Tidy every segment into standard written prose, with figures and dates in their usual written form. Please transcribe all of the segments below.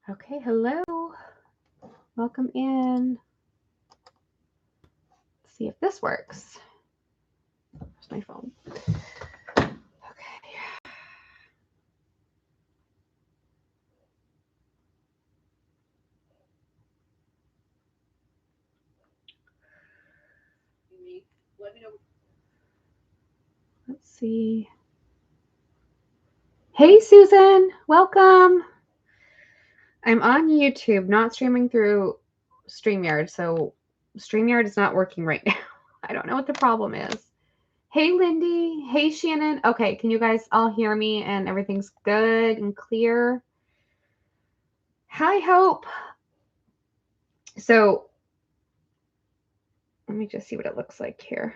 Okay, hello. Welcome in. Let's see if this works. Where's my phone? Okay. Let's see. Hey, Susan. Welcome. I'm on YouTube, not streaming through StreamYard. So StreamYard is not working right now. I don't know what the problem is. Hey, Lindy. Hey, Shannon. Okay, can you guys all hear me and everything's good and clear? Hi, Hope. So let me just see what it looks like here.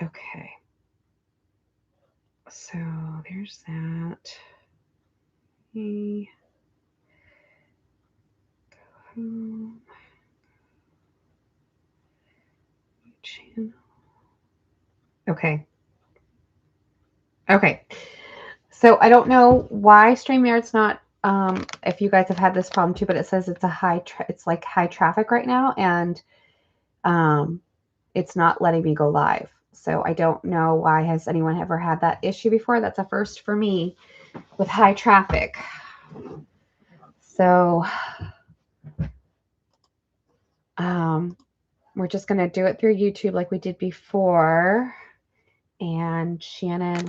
Okay. So there's that. Hey. Go home. Channel. Okay. Okay. So I don't know why StreamYard's not if you guys have had this problem too, but it says it's it's like high traffic right now, and it's not letting me go live. So I don't know why. Has anyone ever had that issue before? That's a first for me with high traffic. So we're just going to do it through YouTube like we did before. And Shannon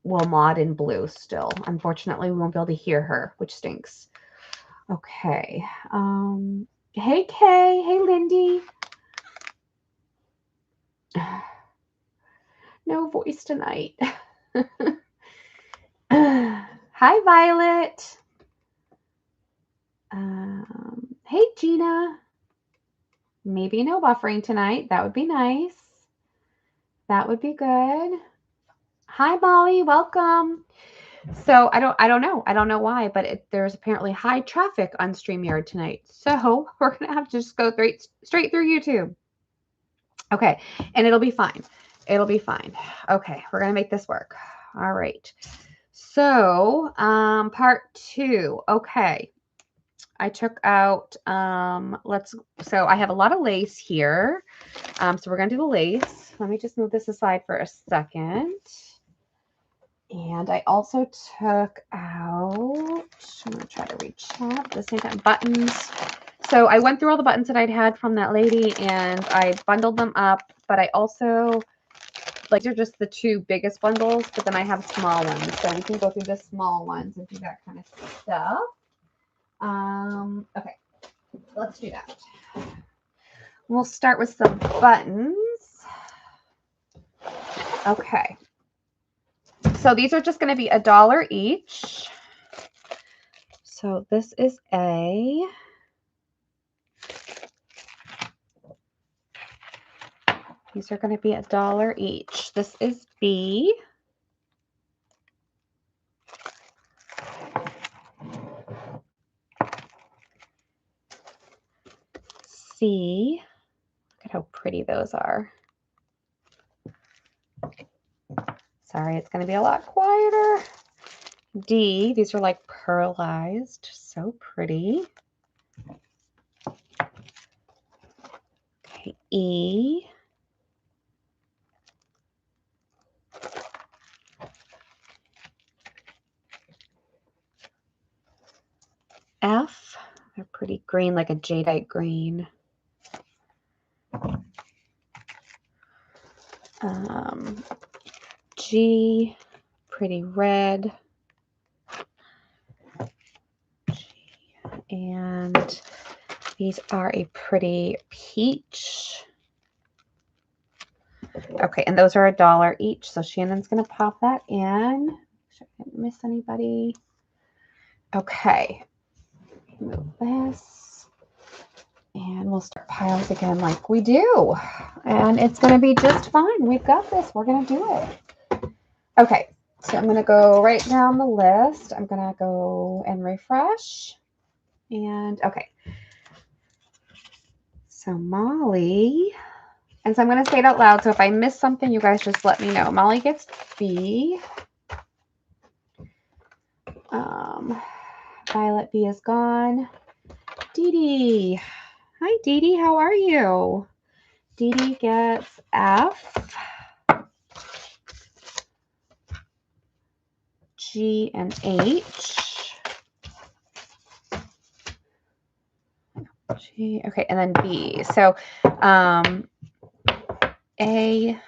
will mod in blue still. Unfortunately, we won't be able to hear her, which stinks. Okay. Hey, Kay. Hey, Lindy. No voice tonight. Hi, Violet. Hey, Gina. Maybe no buffering tonight. That would be nice. That would be good. Hi, Molly. Welcome. So I don't know. I don't know why, but there's apparently high traffic on StreamYard tonight. So we're gonna have to just go straight through YouTube. Okay, and it'll be fine. It'll be fine. Okay, we're gonna make this work. All right. So part 2. Okay. I took out so I have a lot of lace here. So we're gonna do the lace. Let me just move this aside for a second. And I also took out, I'm going to try to reach out at the same time, buttons. So I went through all the buttons that I'd had from that lady and I bundled them up, but I also, like, they're just the 2 biggest bundles, but then I have small ones. So we can go through the small ones and do that kind of stuff. Okay, let's do that. We'll start with some buttons. Okay. So these are just going to be $1 each. So this is A. These are going to be $1 each. This is B. C. Look at how pretty those are. Sorry, it's going to be a lot quieter. D. These are like pearlized. So pretty. Okay, E. F. They're pretty green, like a jadeite green. G. Pretty red. G. And these are a pretty peach. Okay, and those are $1 each. So Shannon's going to pop that in. Make sure I didn't miss anybody. Okay, move this. And we'll start piles again like we do. And it's going to be just fine. We've got this. We're going to do it. Okay, so I'm going to go right down the list. I'm going to go and refresh. And okay. So Molly, and so I'm going to say it out loud. So if I miss something, you guys just let me know. Molly gets B. Violet B is gone. Dee Dee. Hi, Dee Dee. How are you? Dee Dee gets F. G and H. G, okay, and then B. So A,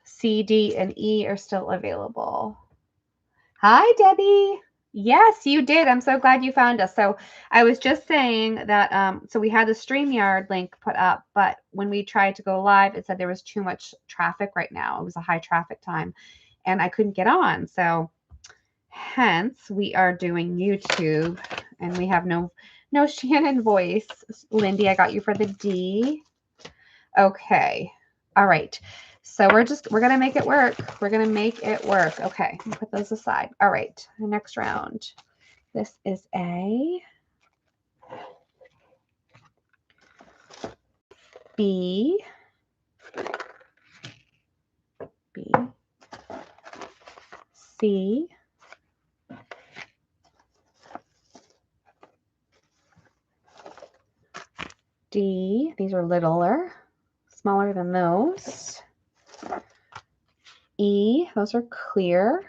C, D, and E are still available. Hi, Debbie. Yes, you did. I'm so glad you found us. So I was just saying that, so we had the StreamYard link put up, but when we tried to go live, it said there was too much traffic right now. It was a high traffic time and I couldn't get on. So hence we are doing YouTube and we have no Shannon voice. Lindy, I got you for the D. Okay. All right. So we're going to make it work. We're going to make it work. Okay. Put those aside. All right. The next round. This is A. B. B. C. D. These are littler, smaller than those. E. Those are clear.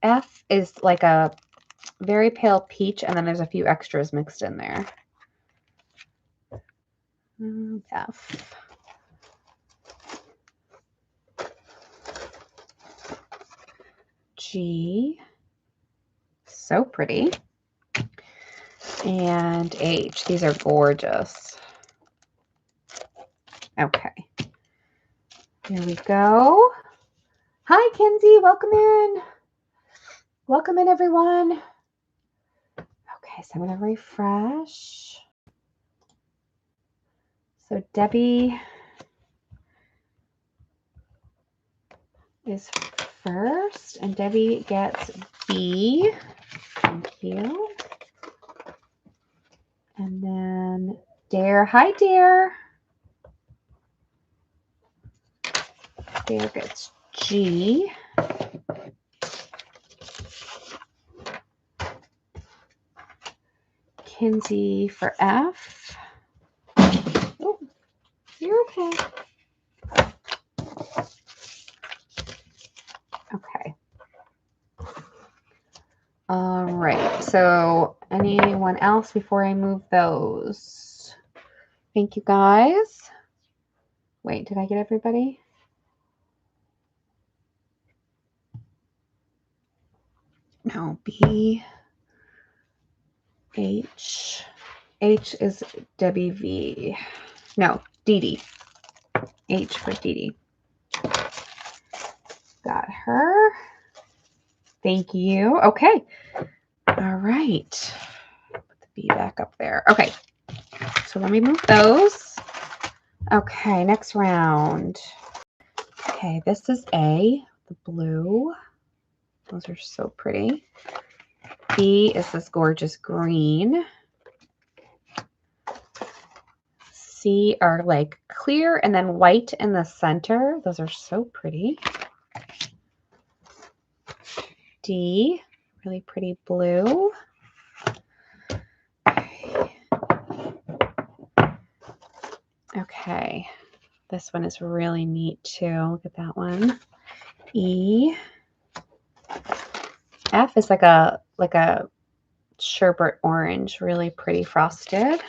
F is like a very pale peach, and then there's a few extras mixed in there. F. G. So pretty. And H. These are gorgeous. Okay. Here we go. Hi, Kenzie. Welcome in. Welcome in, everyone. Okay, so I'm going to refresh. So Debbie is first, and Debbie gets B. Thank you. And then Dare. Hi, Dare. Dare gets G. Kinsey for F. Oh, you're okay. Okay. All right. So anyone else before I move those? Thank you, guys. Wait, did I get everybody? No, B, H. H is Debbie V. No, Dee Dee. H for Dee Dee. Got her. Thank you. Okay. All right. Put the B back up there. Okay. So let me move those. Okay, next round. Okay, this is A, the blue. Those are so pretty. B is this gorgeous green. C are like clear and then white in the center. Those are so pretty. D, really pretty blue. Okay, this one is really neat too. Look at that one. E. F is like a sherbet orange, really pretty frosted.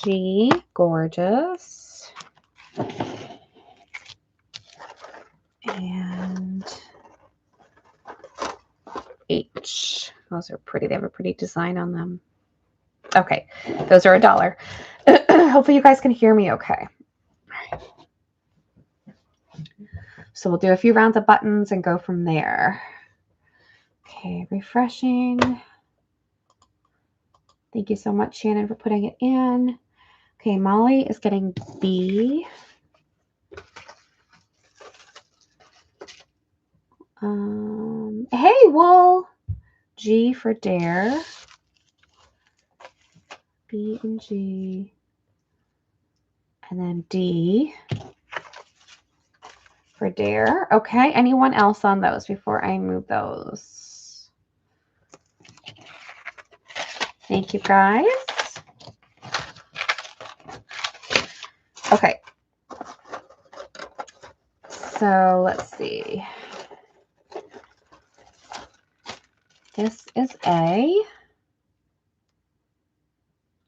G, gorgeous. And H, those are pretty. They have a pretty design on them. Okay, those are $1. Hopefully you guys can hear me okay. All right. So we'll do a few rounds of buttons and go from there. Okay, refreshing. Thank you so much, Shannon, for putting it in. Okay, Molly is getting B. Hey, Wool. G for Dare. B and G. And then D for Dare. Okay, anyone else on those before I move those? Thank you, guys. Okay. So let's see. This is A.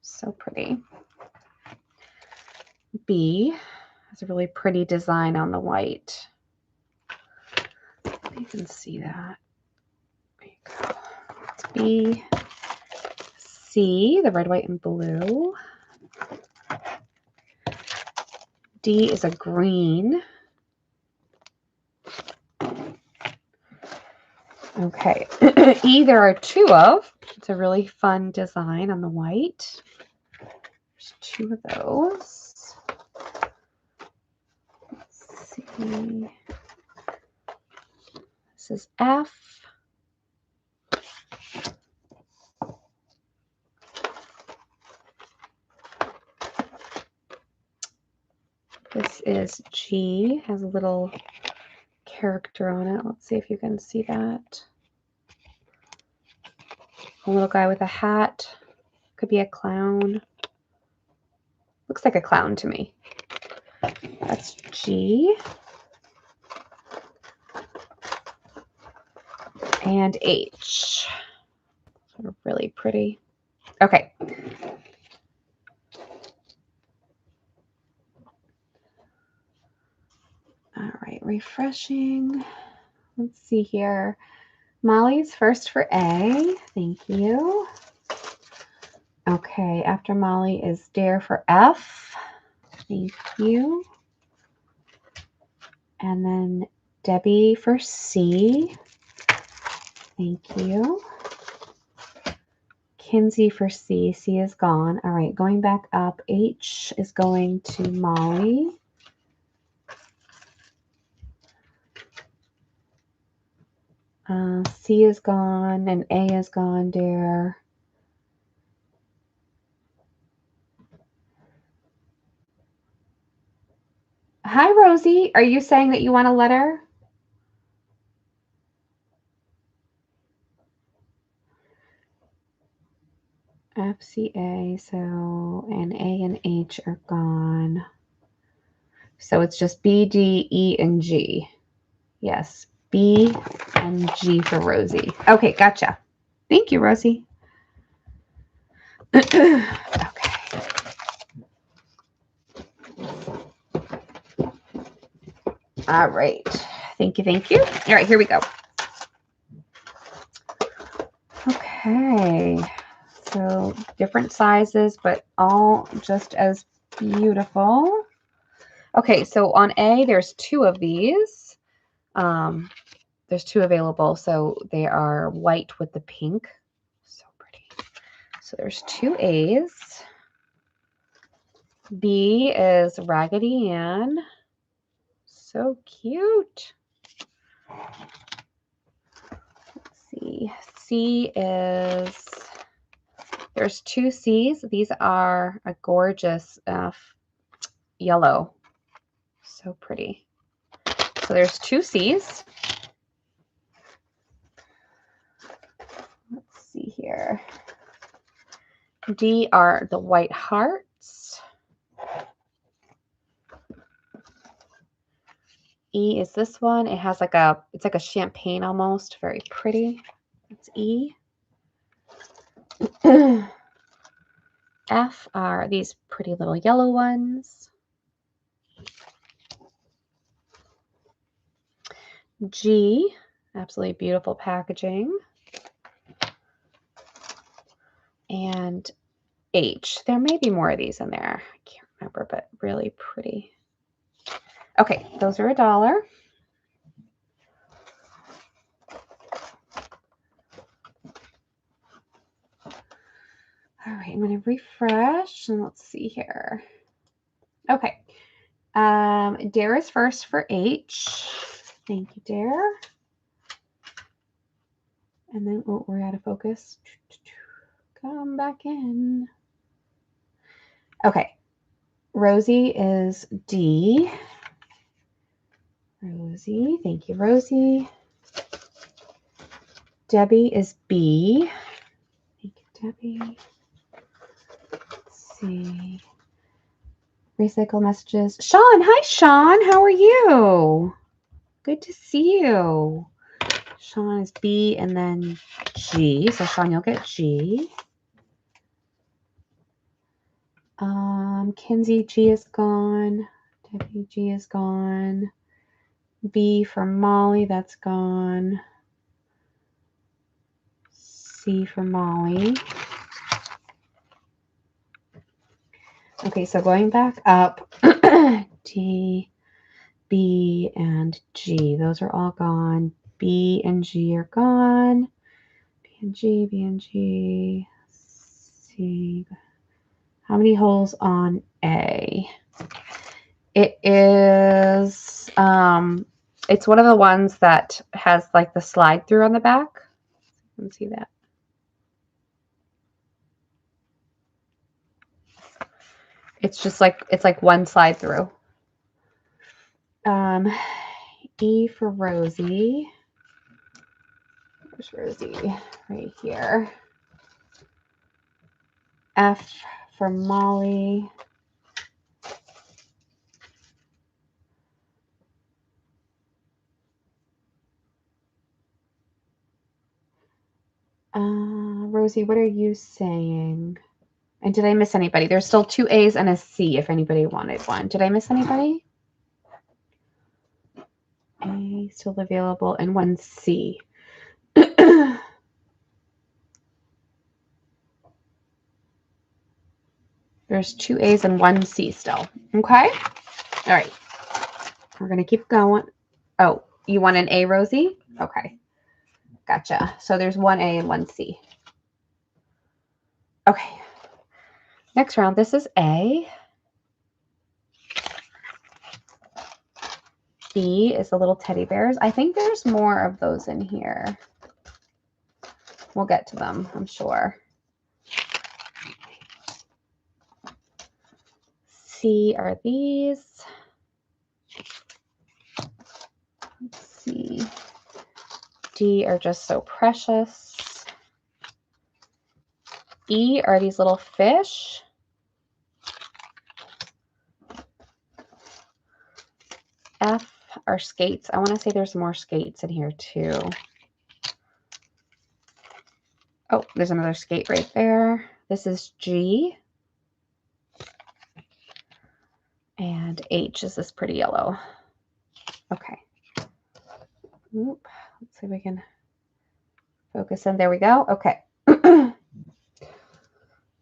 So pretty. B has a really pretty design on the white. You can see that. There you go. It's B. C, the red, white, and blue. D is a green. Okay. E, there are two of. It's a really fun design on the white. There's two of those. Let's see. This is F. This is G. Has a little character on it. Let's see if you can see that. A little guy with a hat. Could be a clown. Looks like a clown to me. That's G. And H. They're really pretty. Okay. All right, refreshing. Let's see here. Molly's first for A. Thank you. Okay, after Molly is Dare for F. Thank you. And then Debbie for C. Thank you. Kinsey for C. C is gone. All right, going back up. H is going to Molly. C is gone and A is gone, Dare. Hi, Rosie. Are you saying that you want a letter? F, C, A, so, and A and H are gone. So it's just B, D, E, and G. Yes, B and G for Rosie. Okay, gotcha. Thank you, Rosie. Okay. All right. Thank you, thank you. All right, here we go. Okay. So different sizes, but all just as beautiful. Okay, so on A, there's two of these. There's two available, so they are white with the pink. So pretty. So there's two A's. B is Raggedy Ann. So cute. Let's see. C is, there's two C's. These are a gorgeous yellow. So pretty. So there's two C's. Let's see here. D are the white hearts. E is this one. It has like a, it's like a champagne almost. Very pretty. That's E. F are these pretty little yellow ones. G, absolutely beautiful packaging. And H, there may be more of these in there. I can't remember, but really pretty. Okay, those are $1. All right, I'm going to refresh and let's see here. Okay, Dare is first for H. Thank you, Dare. And then, oh, we're out of focus. Come back in. Okay. Rosie is D. Rosie, thank you, Rosie. Debbie is B. Thank you, Debbie. Let's see. Recycle messages. Sean, hi, Sean. How are you? Good to see you. Sean is B and then G. So, Sean, you'll get G. Kinsey, G is gone. Debbie, G is gone. B for Molly, that's gone. C for Molly. Okay, so going back up, D, B, and G. Those are all gone. B and G are gone. B and G, B and G. C. How many holes on A? It is, it's one of the ones that has like the slide through on the back. You can see that. It's just like, it's like one slide through. E for Rosie. Where's Rosie? Right here. F for Molly. Rosie, what are you saying? And did I miss anybody? There's still 2 A's and a C if anybody wanted one. Did I miss anybody? A still available and 1 C. There's 2 A's and 1 C still. Okay. All right. We're going to keep going. Oh, you want an A, Rosie? Okay. Gotcha. So there's 1 A and 1 C. Okay. Next round, this is A. B is the little teddy bears. I think there's more of those in here. We'll get to them, I'm sure. C are these. Let's see. D are just so precious. E are these little fish. F are skates. I want to say there's more skates in here too. Oh, there's another skate right there. This is G. And H is this pretty yellow. Okay. Oop. Let's see if we can focus in. There we go. Okay. All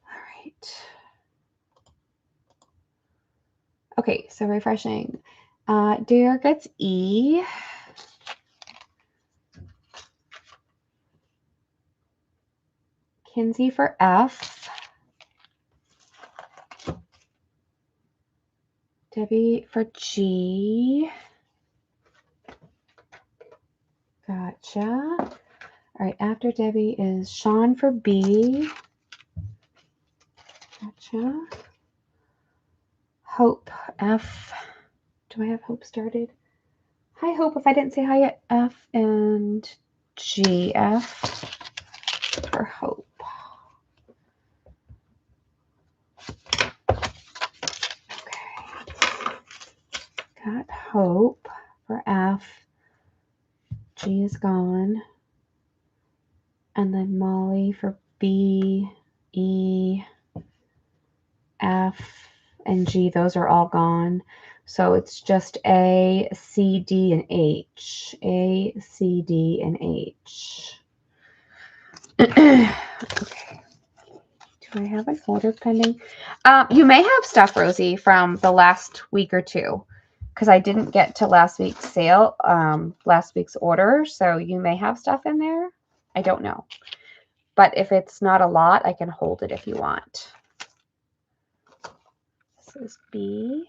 right. Okay, so refreshing. Dear gets E. Kinsey for F. Debbie for G. Gotcha. All right, after Debbie is Sean for B. Gotcha. Hope, F. Do I have Hope started? Hi, Hope. If I didn't say hi yet, F and G. F for Hope. Okay. Got Hope for F. G is gone. And then Molly for B, E, F, and G. Those are all gone. So it's just A, C, D, and H. A, C, D, and H. Okay. Do I have an order pending? You may have stuff, Rosie, from the last week or two, because I didn't get to last week's sale, last week's order. So you may have stuff in there. I don't know. But if it's not a lot, I can hold it if you want. This is B.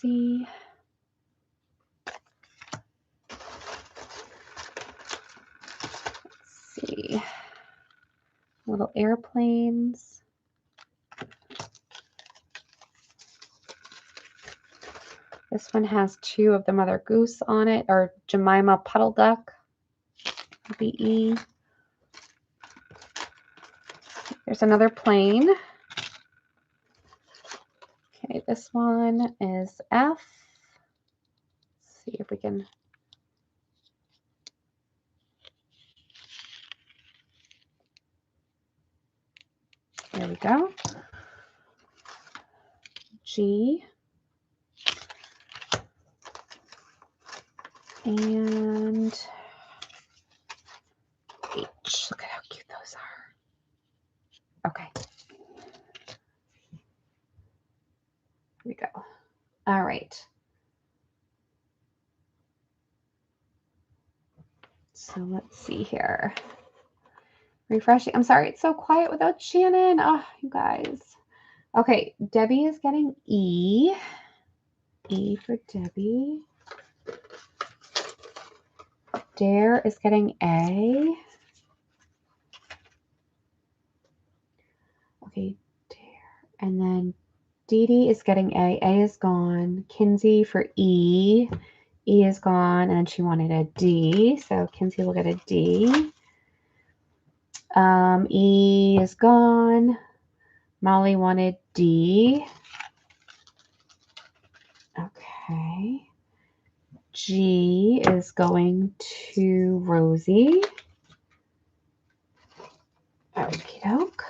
see. Let's see. Little airplanes. This one has 2 of the Mother Goose on it, or Jemima Puddle Duck. B-E. There's another plane. Okay, this one is F. Let's see if we can. There we go. G. And H. Look at how cute those are. Okay. Here we go. All right. So let's see here. Refreshing. I'm sorry, it's so quiet without Shannon. Oh, you guys. Okay, Debbie is getting E. E for Debbie. Dare is getting A. Okay, Dare. And then Dee Dee is getting A. A is gone. Kinsey for E. E is gone, and she wanted a D. So Kinsey will get a D. E is gone. Molly wanted D. Okay. G is going to Rosie. Okie doke.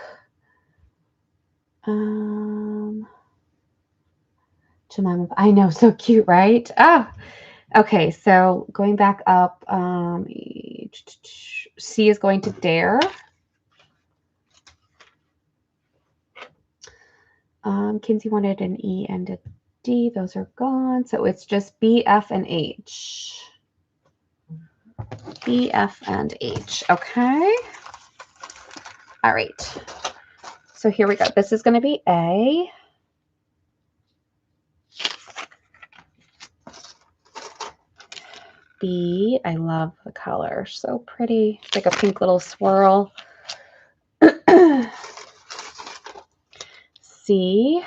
Jemima, I know, so cute, right? Ah, okay, so going back up, C is going to Dare. Kinsey wanted an E and a D. Those are gone. So it's just B, F, and H. B, F, and H. Okay. All right. So here we go. This is going to be A. B. I love the color. So pretty. It's like a pink little swirl. C.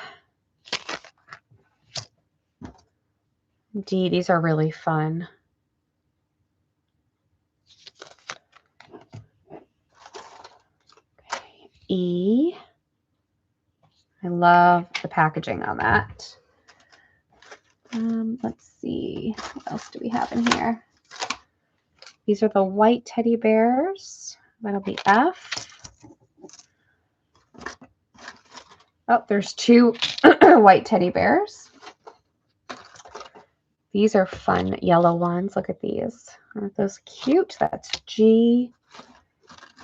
D. These are really fun. Okay. E. I love the packaging on that. Let's see. What else do we have in here? These are the white teddy bears. That'll be F. Oh, there's 2 white teddy bears. These are fun yellow ones. Look at these. Aren't those cute? That's G.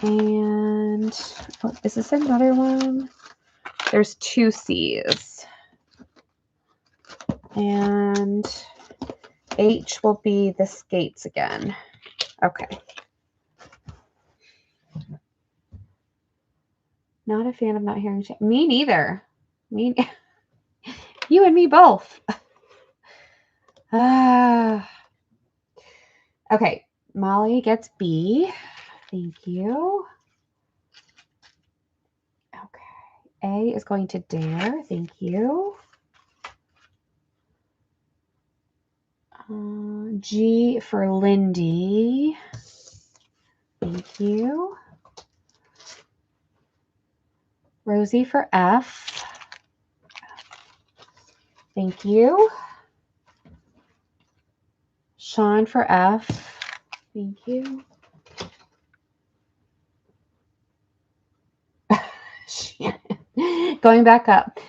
And oh, is this another one? There's 2 C's. And H will be the skates again. Okay. Not a fan of not hearing shit. Me neither. You and me both. Okay. Molly gets B. Thank you. Okay. A is going to Dare. Thank you. G for Lindy. Thank you. Rosie for F. Thank you. Sean for F. Thank you. Going back up.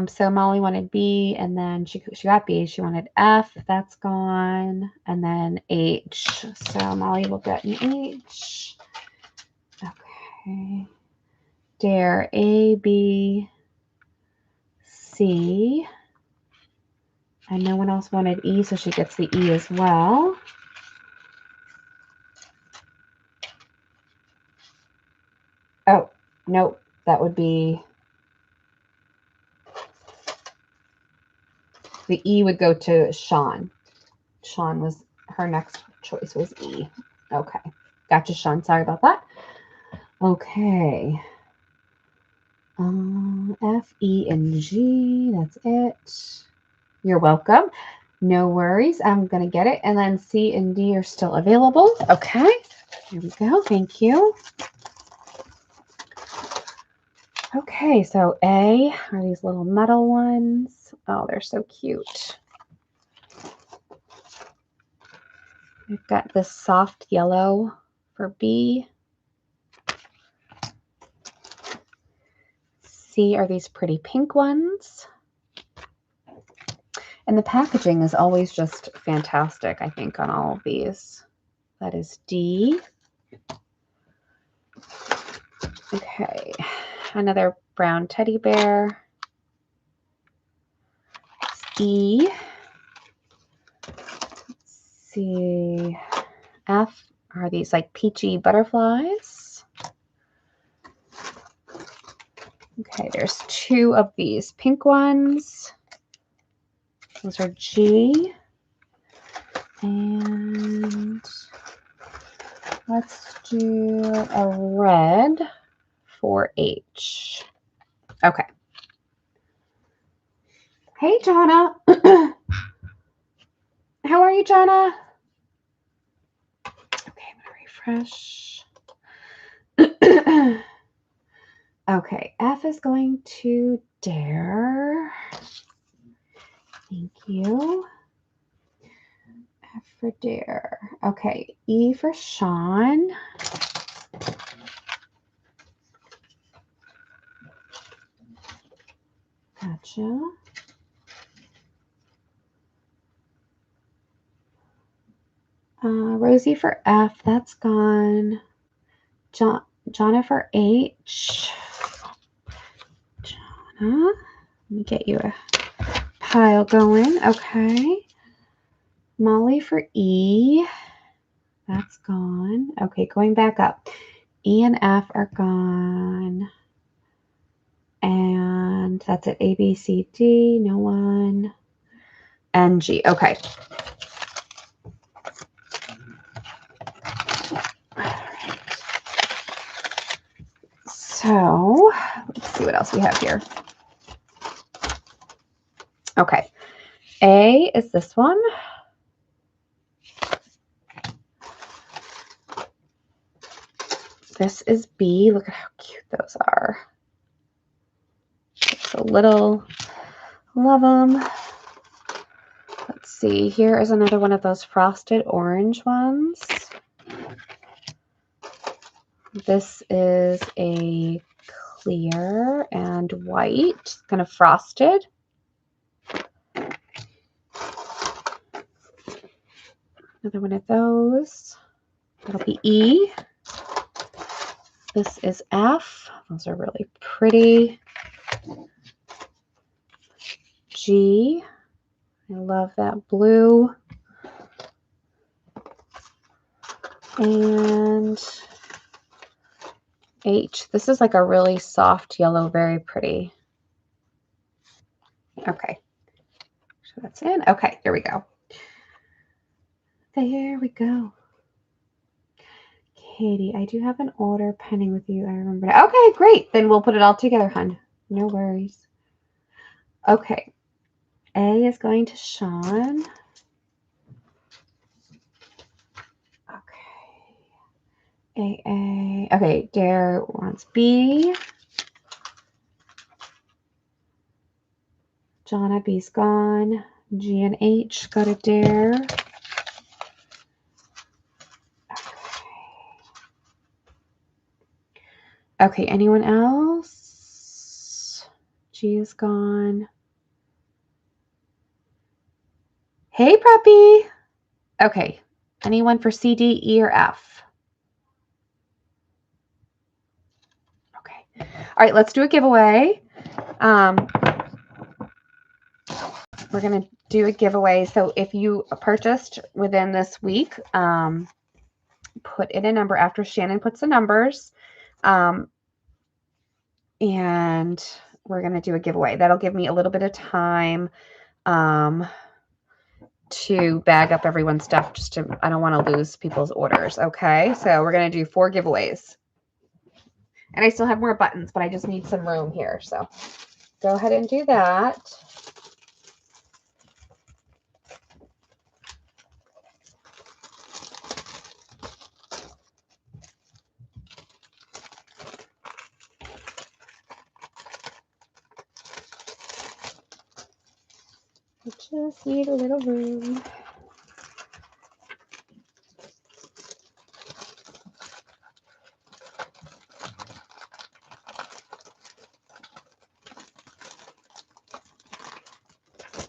So Molly wanted B, and then she got B. She wanted F. That's gone. And then H. So Molly will get an H. Okay. Dare A, B, C. And no one else wanted E, so she gets the E as well. Oh, nope. That would be The E would go to Sean. Sean was her next choice was E. Okay. Gotcha, Sean. Sorry about that. Okay. F, E, and G. That's it. You're welcome. No worries. I'm going to get it. And then C and D are still available. Okay. Here we go. Thank you. Okay. So A are these little metal ones. Oh, they're so cute. We've got this soft yellow for B. C are these pretty pink ones. And the packaging is always just fantastic, I think, on all of these. That is D. Okay, another brown teddy bear. E. Let's see. F are these like peachy butterflies. Okay, there's two of these pink ones. Those are G. And let's do a red for H. Okay. Hey, Jonna. How are you, Jonna? Okay, I'm going to refresh. Okay, F is going to Dare. Thank you. F for Dare. Okay, E for Sean. Gotcha. Rosie for F. That's gone. Jonna for H. Jonna. Let me get you a pile going. Okay. Molly for E. That's gone. Okay, going back up. E and F are gone. And that's it. A, B, C, D. No one. And G. Okay. So let's see what else we have here. Okay. A is this one. This is B. Look at how cute those are. It's a little. Love them. Let's see. Here is another one of those frosted orange ones. This is a clear and white, kind of frosted. Another one of those. That'll be E. This is F. Those are really pretty. G. I love that blue. And H. This is like a really soft yellow, very pretty. Okay. So that's in. Okay, here we go. There we go. Katie, I do have an order pending with you. I remember that. Okay, great. Then we'll put it all together, hon. No worries. Okay. A is going to Sean. Okay. A. Okay, Dare wants B. Jonna, B's gone. G and H go to Dare. Okay, anyone else? G is gone. Hey, Preppy. Okay, anyone for C, D, E, or F? Okay. All right, let's do a giveaway. We're going to do a giveaway. So if you purchased within this week, put in a number after Shannon puts the numbers. And we're going to do a giveaway. That'll give me a little bit of time to bag up everyone's stuff. I don't want to lose people's orders. Okay, so we're going to do 4 giveaways. And I still have more buttons, but I just need some room here. So go ahead and do that. I just need a little room.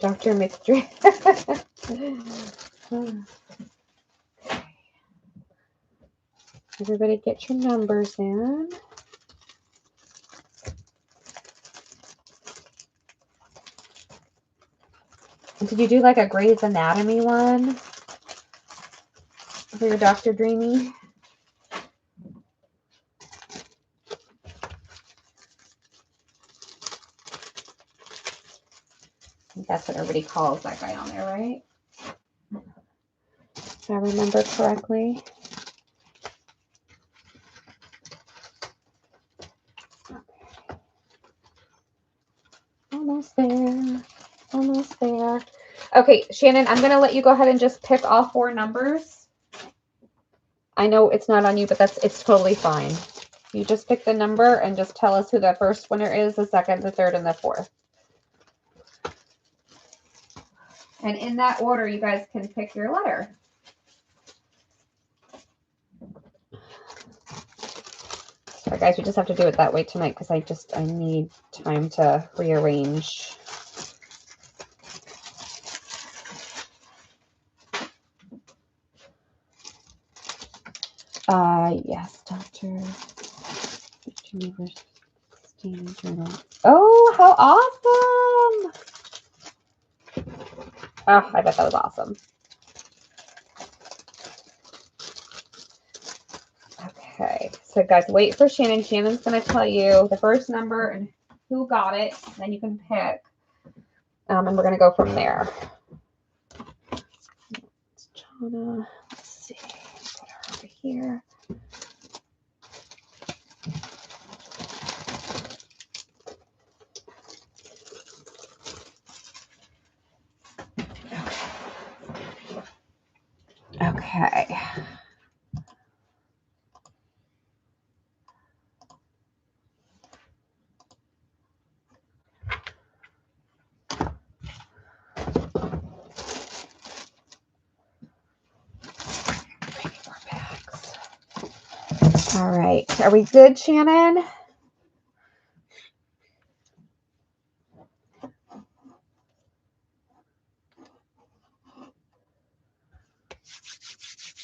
Dr. Mixture. Everybody get your numbers in. Did you do like a Grey's Anatomy one for your Dr. Dreamy? I think that's what everybody calls that guy on there, right? If I remember correctly. Okay. Almost there. Almost there. Okay, Shannon, I'm going to let you go ahead and just pick all 4 numbers. I know it's not on you, but it's totally fine. You just pick the number and just tell us who the first winner is, the second, the third, and the fourth. And in that order, you guys can pick your letter. Sorry, guys, we just have to do it that way tonight because I need time to rearrange. Yes, Dr. Journal. Oh, how awesome! Oh, I bet that was awesome. Okay, so guys, wait for Shannon. Shannon's going to tell you the first number and who got it. Then you can pick. And we're going to go from there. It's Jonna. Let's see. Put her over here. Okay. All right. Are we good, Shannon?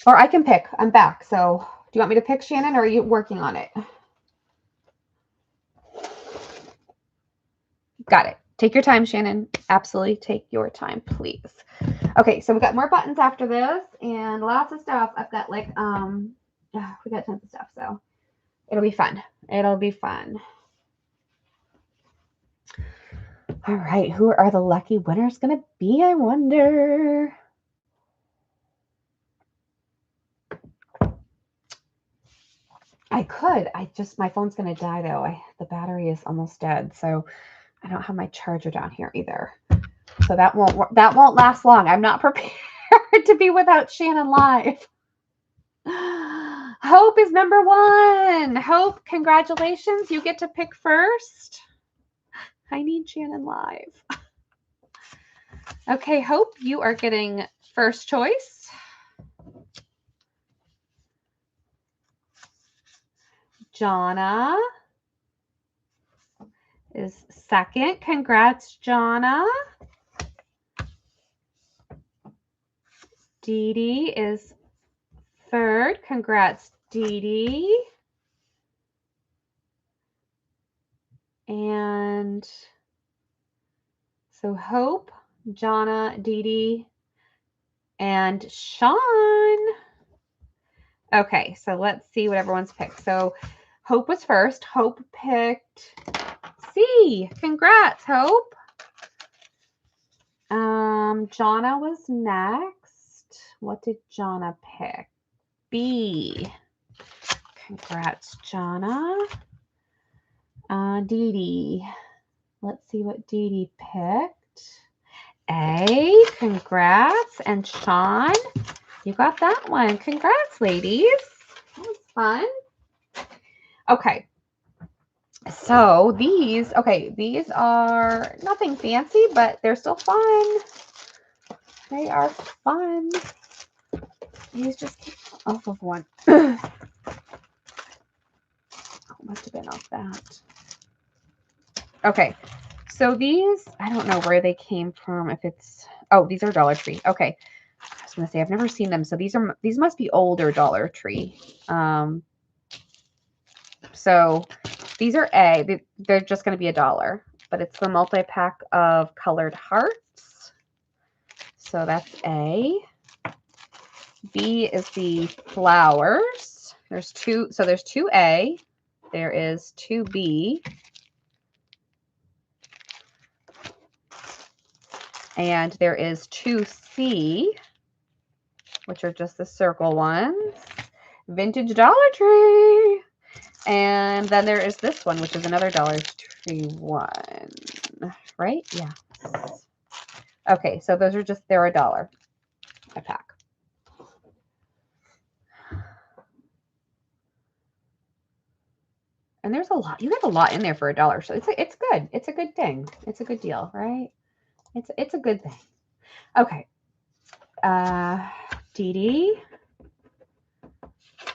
Or I can pick. I'm back. So do you want me to pick, Shannon, or are you working on it? Got it. Take your time, Shannon. Absolutely take your time, please. Okay, so we got more buttons after this and lots of stuff. I've got like, we got tons of stuff, so it'll be fun. It'll be fun. All right, who are the lucky winners going to be, I wonder? I could. My phone's going to die, though. The battery is almost dead, so I don't have my charger down here either. So that won't last long. I'm not prepared to be without Shannon live. Hope is number 1. Hope, congratulations. You get to pick first. I need Shannon live. Okay, Hope, you are getting first choice. Jonna is second. Congrats, Jonna. Dee Dee is third. Congrats, Dee Dee. And so Hope, Jonna, Dee Dee, and Sean. Okay, so let's see what everyone's picked. So Hope was first. Hope picked C. Congrats, Hope. Jonna was next. What did Jonna pick? B. Congrats, Jonna. Dee Dee. Let's see what Dee Dee picked. A. Congrats. And Sean, you got that one. Congrats, ladies. That was fun. Okay. So these are nothing fancy, but they're still fun. They are fun. These just came off of one. Oh, must have been off that. Okay. So these, I don't know where they came from. If it's, oh, these are Dollar Tree. Okay. I was going to say, I've never seen them. So these must be older Dollar Tree. So these are A. They're just going to be $1, but it's the multi-pack of colored hearts. So that's A. B is the flowers. There's two. So there's 2A. There is 2B. And there is 2C, which are just the circle ones. Vintage Dollar Tree. And then there is this one, which is another Dollar Tree one. Right? Yeah. Okay, so those are just, they're $1 a pack. And there's a lot. You have a lot in there for $1. So it's good. It's a good thing. It's a good deal, right? It's a good thing. Okay. Dee Dee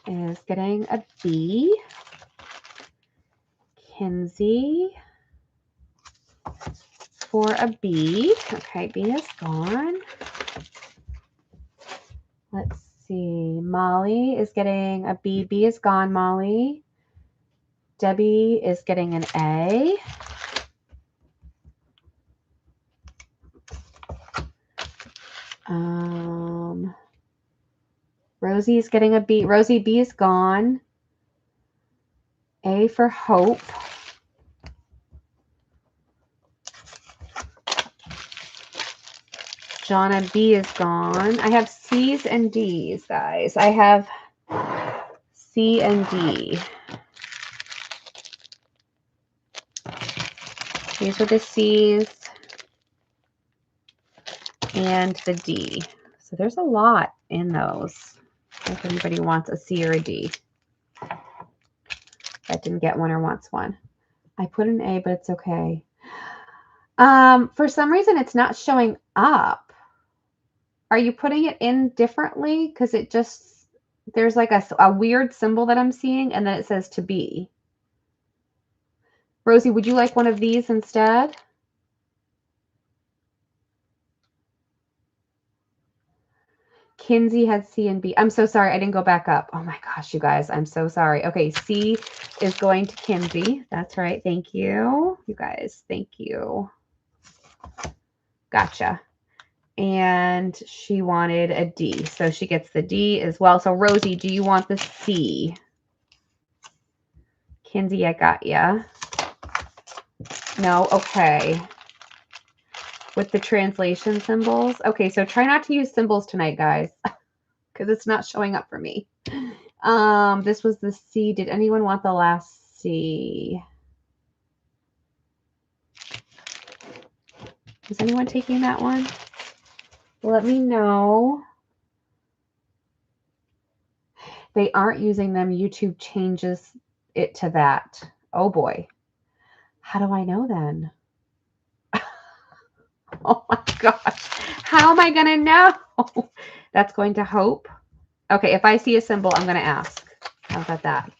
is getting a B. Kinsey for a B. Okay, B is gone. Let's see. Molly is getting a B. B is gone, Molly. Debbie is getting an A. Rosie is getting a B. Rosie, B is gone. A for Hope. Jonna, B is gone. I have C's and D's, guys. I have C and D. These are the C's and the D. So there's a lot in those. If anybody wants a C or a D. That didn't get one or wants one. I put an A, but it's okay. For some reason, it's not showing up. Are you putting it in differently? Because it just, there's like a weird symbol that I'm seeing, and then it says to be. Rosie, would you like one of these instead? Kinsey had C and B. I'm so sorry. I didn't go back up. Oh my gosh, you guys. I'm so sorry. Okay, C is going to Kinsey. That's right. Thank you. You guys, thank you. Gotcha. And she wanted a D. So she gets the D as well. So Rosie, do you want the C? Kinsey, I got ya. No? Okay. With the translation symbols. Okay, so try not to use symbols tonight, guys, because it's not showing up for me. This was the C. Did anyone want the last C? Is anyone taking that one? Let me know. They aren't using them. YouTube changes it to that. Oh boy. How do I know then? Oh my gosh. How am I going to know? That's going to Hope. Okay, if I see a symbol, I'm going to ask. How about that?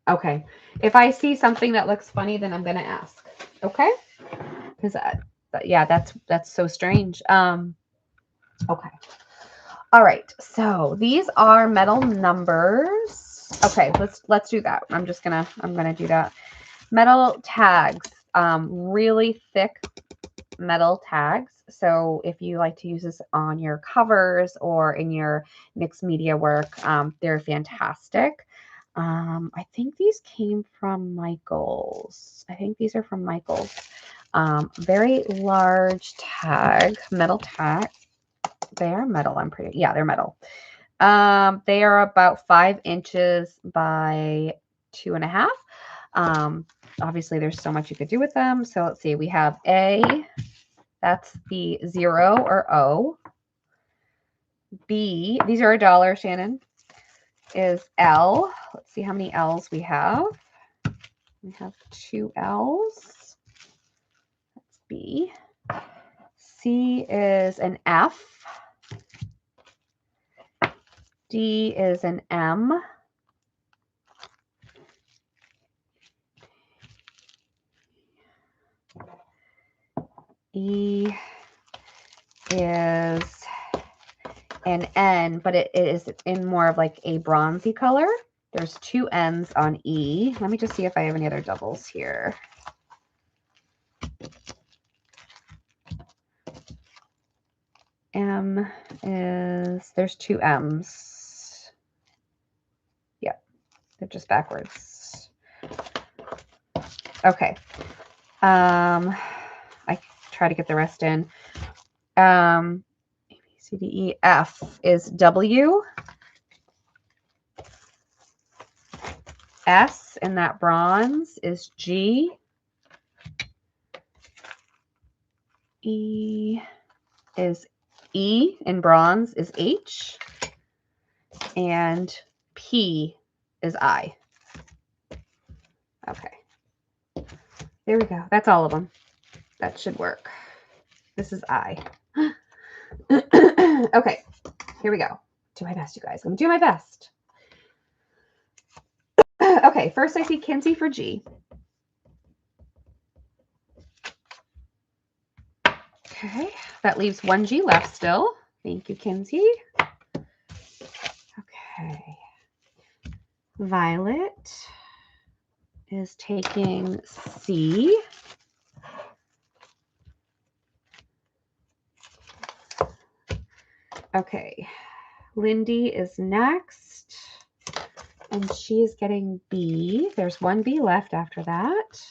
Okay. If I see something that looks funny, then I'm going to ask. Okay? Because, yeah, that's so strange. Okay. All right. So these are metal numbers. Okay, let's do that. I'm gonna do that. Metal tags, really thick metal tags. So if you like to use this on your covers or in your mixed media work, they're fantastic. I think these came from Michaels. I think these are from Michaels. Very large tag, metal tag. They are metal, I'm pretty, yeah, they're metal. They are about 5 inches by 2.5. Obviously there's so much you could do with them. So let's see, we have A, that's the 0 or O. B, these are $1, Shannon, is L. Let's see how many L's we have. We have 2 L's. That's B. C is an F. D is an M. E is an N, but it is in more of like a bronzy color. There's 2 N's on E. Let me just see if I have any other doubles here. M is, there's 2 M's. Yep, they're just backwards. Okay. I try to get the rest in. A, B, C, D, E, F is W. S in that bronze is G. E is E in bronze is H. And P is I. Okay. There we go. That's all of them. That should work. This is I. Okay. Here we go. Do my best, you guys. I'm going to do my best. Okay. First, I see Kinsey for G. Okay. That leaves 1 G left still. Thank you, Kinsey. Okay. Violet is taking C. Okay. Lindy is next. And she is getting B. There's 1 B left after that.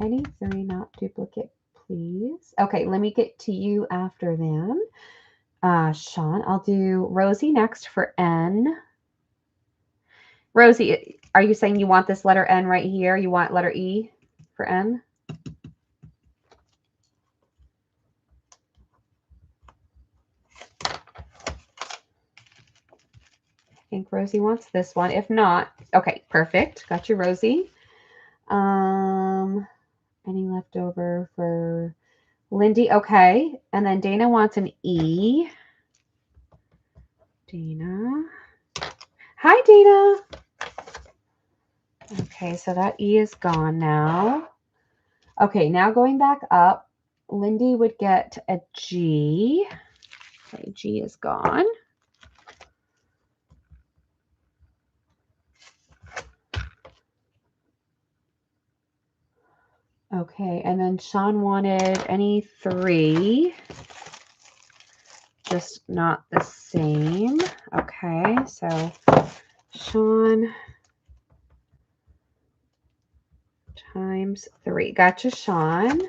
Any 3 not duplicate, please. Okay, let me get to you after them. Sean, I'll do Rosie next for N. Rosie, are you saying you want this letter N right here? You want letter E for N? I think Rosie wants this one. If not, okay, perfect. Got you, Rosie. Any left over for Lindy? Okay. And then Dana wants an E. Dana. Hi, Dana. Okay, so that E is gone now. Okay, now going back up, Lindy would get a G. Okay, G is gone. Okay, and then Sean wanted any 3, just not the same. Okay, so Sean times 3. Gotcha, Sean.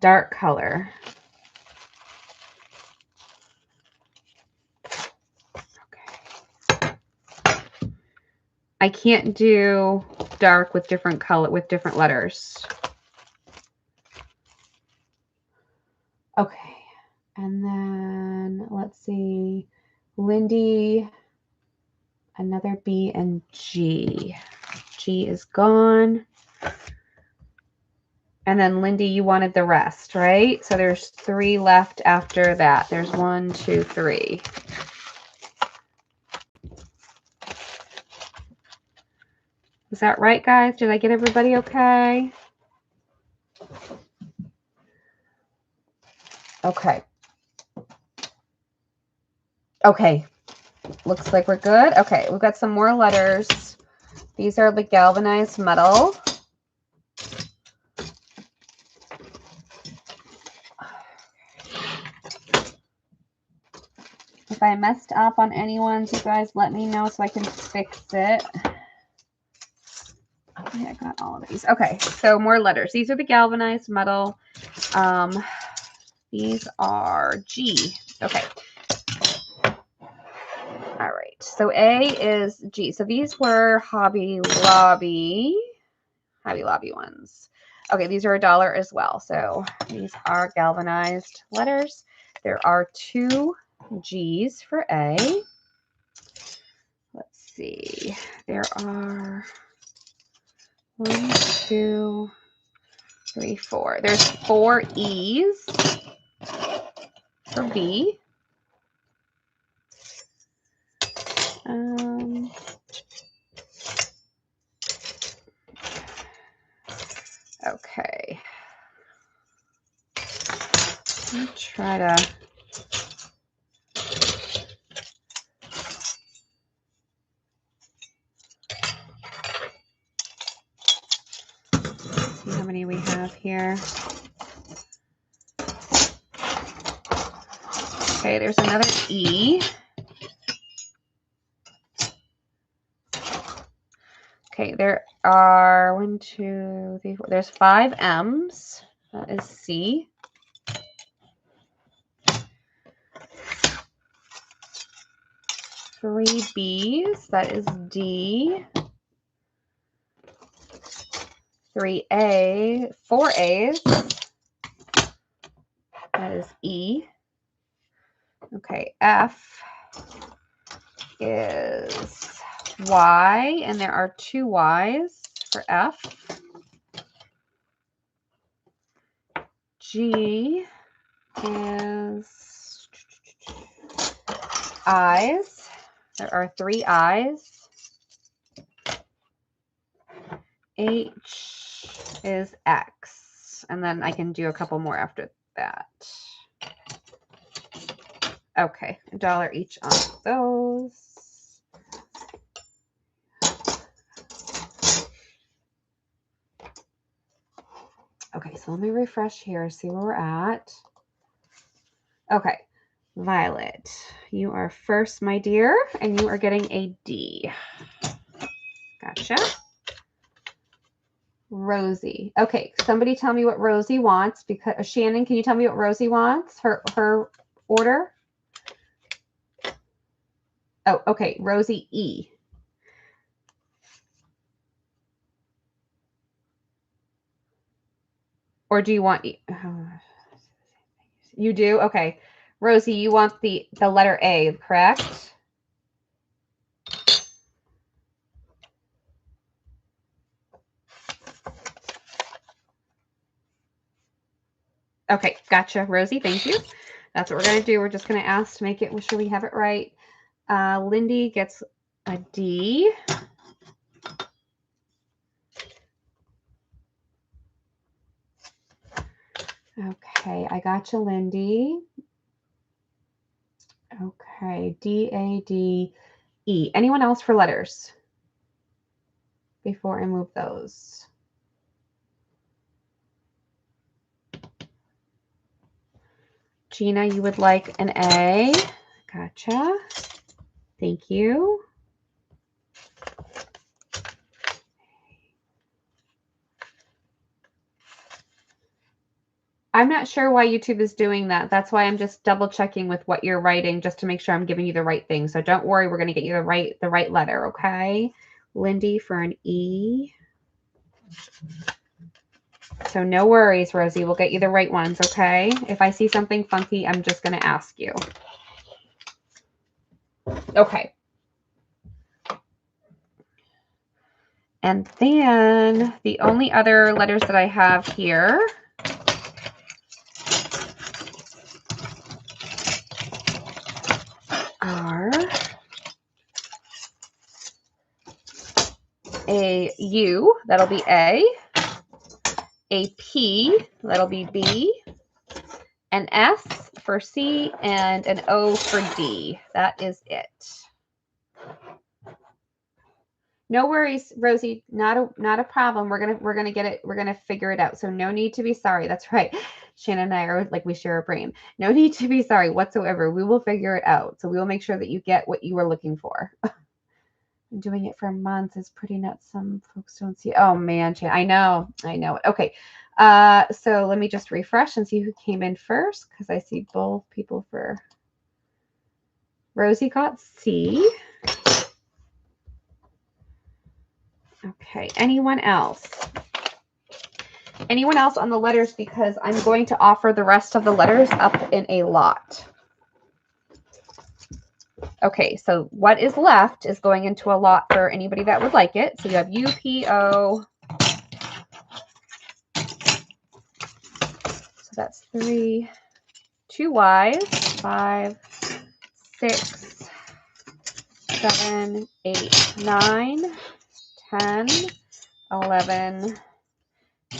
Dark color. Okay. I can't do dark with different color, with different letters. Okay. And then let's see. Lindy, another B and G. G is gone. And then Lindy, you wanted the rest, right? So there's 3 left after that. There's 1, 2, 3. Is that right, guys? Did I get everybody okay? Okay. Okay. Looks like we're good. Okay, we've got some more letters. These are the galvanized metal. If I messed up on anyone's, you guys let me know so I can fix it. Okay, I got all of these. Okay, so more letters. These are the galvanized metal. These are G. Okay. All right. So A is G. So these were Hobby Lobby ones. Okay, these are $1 as well. So these are galvanized letters. There are 2 G's for A. Let's see. There are 1, 2, 3, 4. There's 4 E's for B. Okay. Let me try to see how many we have here. Okay, there's another E. Okay, there are 1, 2, 3, 4. There's 5 M's. That is C. Three B's. That is D. 4 A's. That is E. Okay, F is Y, and there are 2 Y's for F. G is I's. There are 3 I's. H is X. And then I can do a couple more after that. Okay, $1 each on those. Okay, so let me refresh here, see where we're at. Okay, Violet, you are first, my dear, and you are getting a D. Gotcha. Rosie. Okay, somebody tell me what Rosie wants, because Shannon, can you tell me what Rosie wants? Her order? Oh, okay, Rosie E. Or do you want E? You do? Okay. Rosie, you want the letter A, correct? Okay, gotcha, Rosie. Thank you. That's what we're going to do. We're just going to ask to make it sure we have it right. Lindy gets a D. Okay, I got you, Lindy. Okay, D-A-D-E. Anyone else for letters before I move those? Gina, you would like an A. Gotcha. Thank you. I'm not sure why YouTube is doing that. That's why I'm just double checking with what you're writing just to make sure I'm giving you the right thing. So don't worry, we're going to get you the right letter, okay? Lindy for an E. So no worries, Rosie. We'll get you the right ones, okay? If I see something funky, I'm just going to ask you. Okay. And then the only other letters that I have here are a U, that'll be A P, that'll be B, an S for C, and an O for D. That is it. No worries, Rosie. Not a problem. We're gonna get it. We're gonna figure it out. So no need to be sorry. That's right. Shannon and I are like, we share a brain. No need to be sorry whatsoever. We will figure it out. So we will make sure that you get what you were looking for. Doing it for months is pretty nuts. Some folks don't see. Oh man, I know. Okay. So let me just refresh and see who came in first, because I see both people for Rosie got C. Okay. Anyone else? Anyone else on the letters? Because I'm going to offer the rest of the letters up in a lot. Okay, so what is left is going into a lot for anybody that would like it. So you have U, P, O. So that's 3, 2 Y's, 5, 6, 7, 8, 9, 10, 11,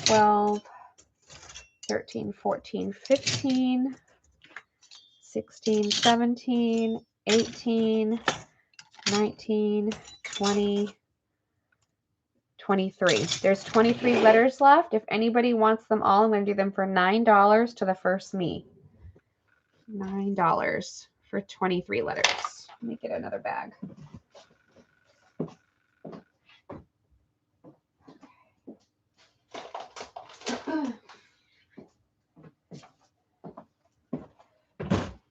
12, 13, 14, 15, 16, 17, 18, 19, 20, 23. There's 23 letters left. If anybody wants them all, I'm going to do them for $9 to the first me. $9 for 23 letters. Let me get another bag.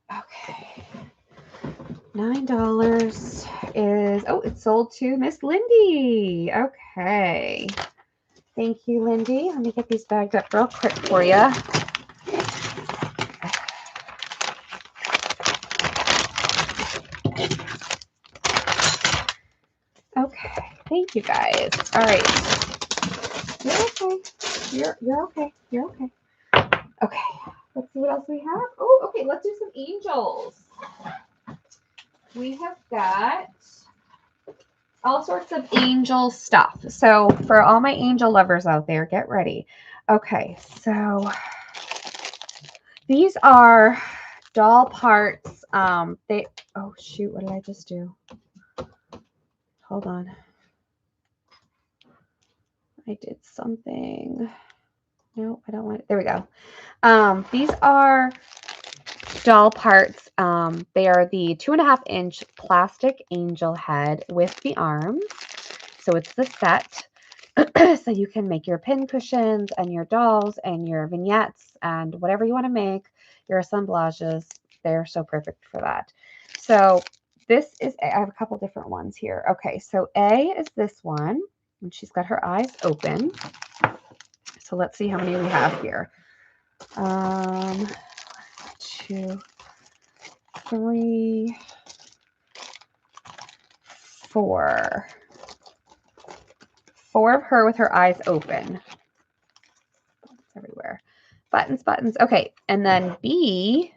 Okay. $9 is, oh, it's sold to Miss Lindy. Okay. Thank you, Lindy. Let me get these bagged up real quick for you. Okay. Thank you, guys. All right. You're okay. You're okay. You're okay. Okay. Let's see what else we have. Oh, okay. Let's do some angels. We have got all sorts of angel stuff. So for all my angel lovers out there, get ready. Okay, so these are doll parts. Oh shoot, what did I just do? Hold on. I did something. No, I don't want it. There we go. These are doll parts. They are the 2.5-inch plastic angel head with the arms. So it's the set. So you can make your pin cushions and your dolls and your vignettes and whatever you want to make, your assemblages. They're so perfect for that. So this is, I have a couple different ones here. Okay, so A is this one, and she's got her eyes open. So let's see how many we have here. 2, 3, 4. 4 of her with her eyes open. Buttons everywhere. Buttons, buttons. Okay, and then B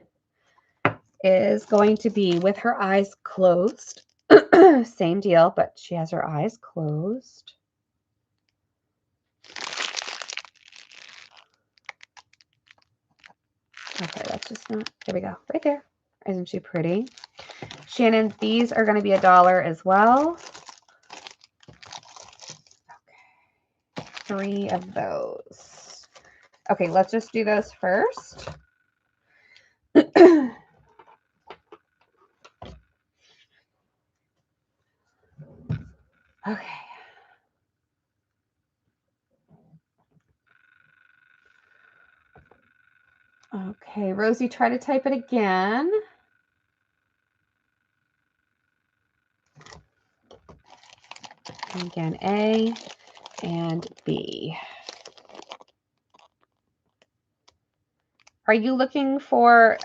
is going to be with her eyes closed. Same deal, but she has her eyes closed. Okay, that's just not, there we go, right there. Isn't she pretty? Shannon, these are going to be $1 as well. Okay, 3 of those. Okay, let's just do those first. Okay. Okay, Rosie, try to type it again. And again, A and B. Are you looking for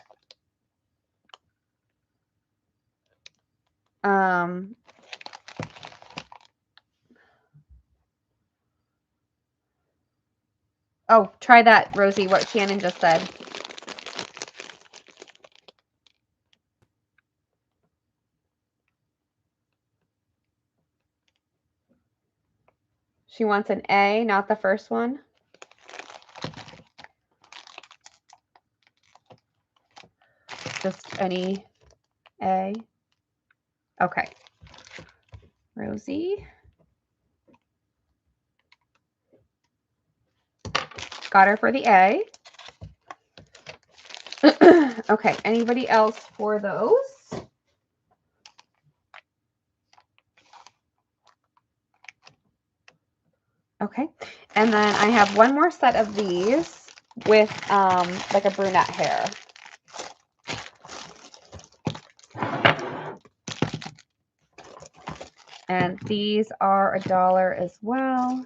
oh, try that, Rosie, what Shannon just said. She wants an A, not the first one. Just any A. Okay. Rosie. Got her for the A. Okay, anybody else for those? Okay, and then I have one more set of these with like a brunette hair. And these are $1 as well.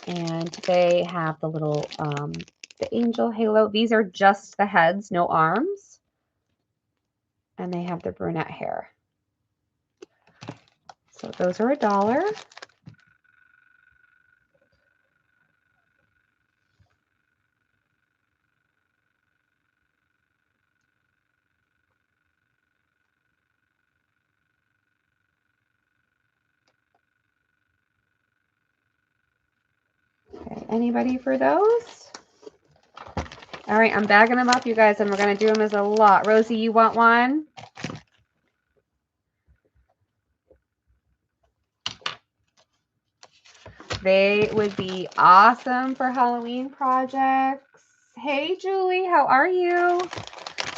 And they have the little, the angel halo. These are just the heads, no arms. And they have the brunette hair. So those are $1. Okay, anybody for those? All right, I'm bagging them up, you guys, and we're going to do them as a lot. Rosie, you want one? They would be awesome for Halloween projects. Hey, Julie, how are you?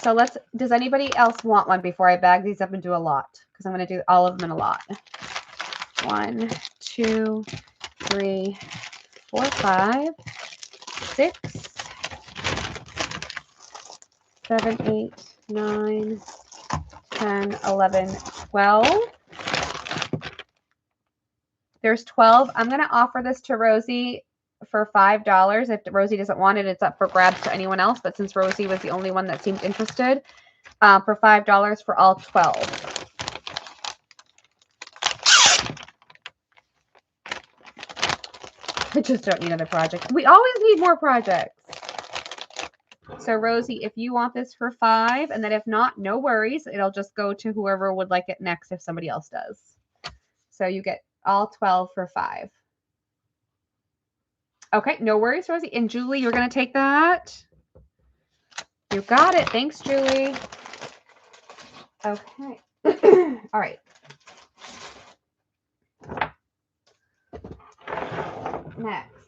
So does anybody else want one before I bag these up and do a lot? Because I'm going to do all of them in a lot. 1, 2, 3, 4, 5, 6, 7, 8, 9, 10, 11, 12. There's 12. I'm going to offer this to Rosie for $5. If Rosie doesn't want it, it's up for grabs to anyone else. But since Rosie was the only one that seemed interested, for $5 for all 12. I just don't need another project. We always need more projects. So Rosie, if you want this for $5, and then if not, no worries. It'll just go to whoever would like it next if somebody else does. So you get all 12 for $5. Okay, no worries, Rosie. And Julie, you're going to take that? You got it. Thanks, Julie. Okay. All right. Next.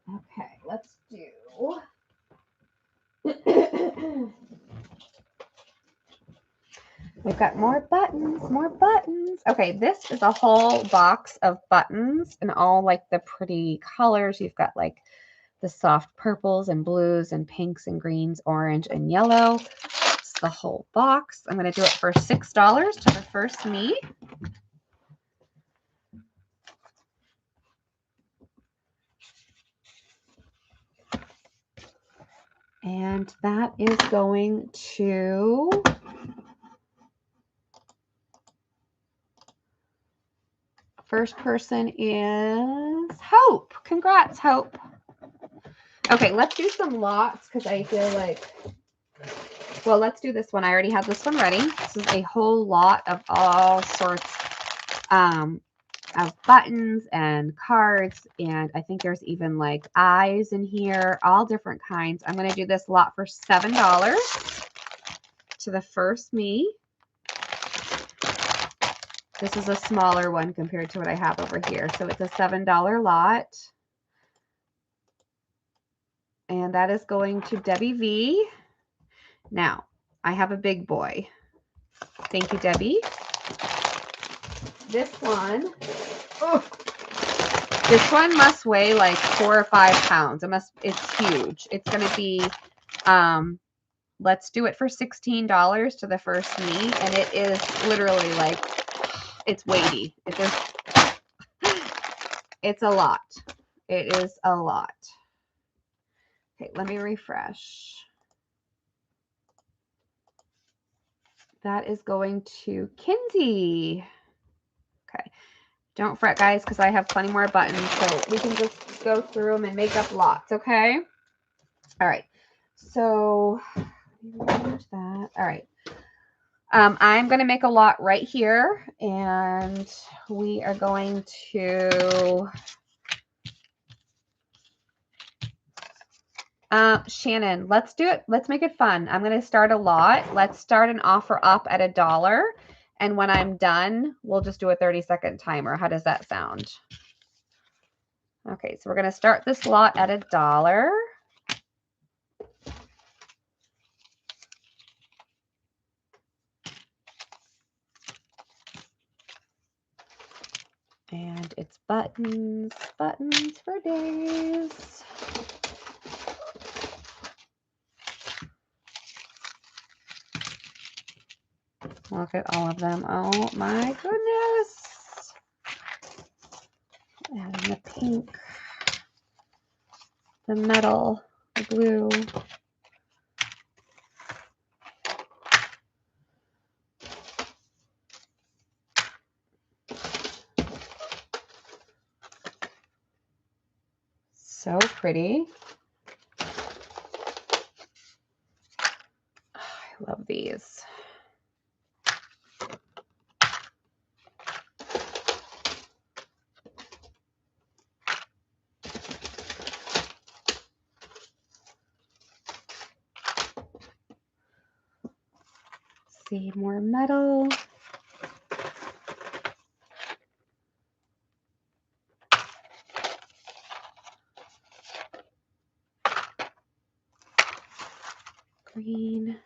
Okay, let's do. We've got more buttons, more buttons. Okay, this is a whole box of buttons and all like the pretty colors. You've got like the soft purples and blues and pinks and greens, orange and yellow. It's the whole box. I'm going to do it for $6 to the first me. And that is going to first person is Hope. Congrats, Hope. Okay, let's do some lots because I feel like, well, let's do this one. I already have this one ready. This is a whole lot of all sorts of buttons and cards, and I think there's even like eyes in here, all different kinds. I'm going to do this lot for $7 to the first me. This is a smaller one compared to what I have over here, so it's a $7 lot. And that is going to Debbie V. Now, I have a big boy. Thank you, Debbie. This one, this one must weigh like 4 or 5 pounds. It's huge. It's going to be, let's do it for $16 to the first me. And it is literally like, it's weighty. It's a lot. It is a lot. Okay, let me refresh. That is going to Kinsey. Okay. Don't fret, guys, because I have plenty more buttons, so we can just go through them and make up lots, okay? All right. So, that. All right. I'm going to make a lot right here, and we are going to... Shannon, let's do it. Let's make it fun. I'm going to start a lot. Let's start an offer up at $1. And when I'm done, we'll just do a 30-second timer. How does that sound? Okay, so we're going to start this lot at $1. And it's buttons, buttons for days. Look at all of them. Oh my goodness. Adding the pink, the metal, the blue. So pretty. Oh, I love these. See more metal. Green.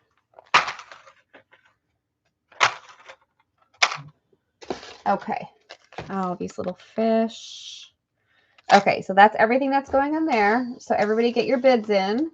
Okay. Oh, these little fish. Okay, so that's everything that's going on there. So everybody get your bids in.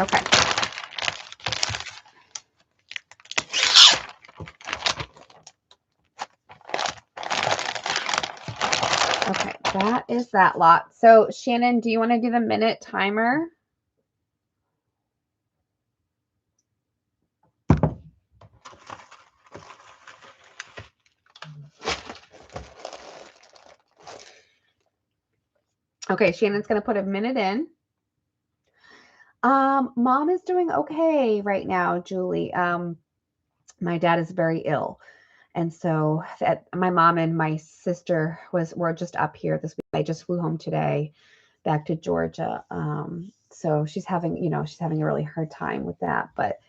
Okay. Okay, that is that lot. So Shannon, do you want to do the minute timer? Okay, Shannon's going to put a minute in. Mom is doing okay right now, Julie. My dad is very ill. And so my mom and my sister were just up here this week. I just flew home today back to Georgia. So she's having a really hard time with that. But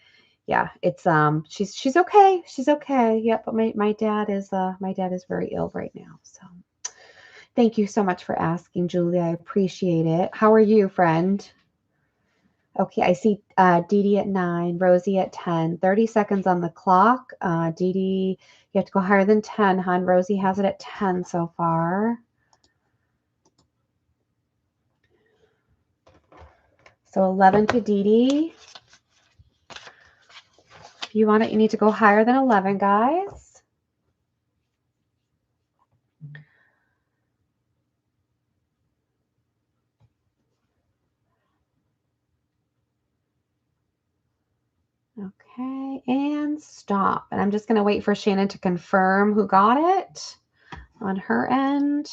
yeah, it's she's okay. She's okay. Yep, but my dad is very ill right now. So thank you so much for asking, Julie. I appreciate it. How are you, friend? Okay, I see Dee Dee at 9, Rosie at 10, 30 seconds on the clock. Dee Dee, you have to go higher than 10, hon. Rosie has it at 10 so far. So 11 to Dee Dee. If you want it, you need to go higher than 11, guys. Okay, and stop. And I'm just going to wait for Shannon to confirm who got it on her end.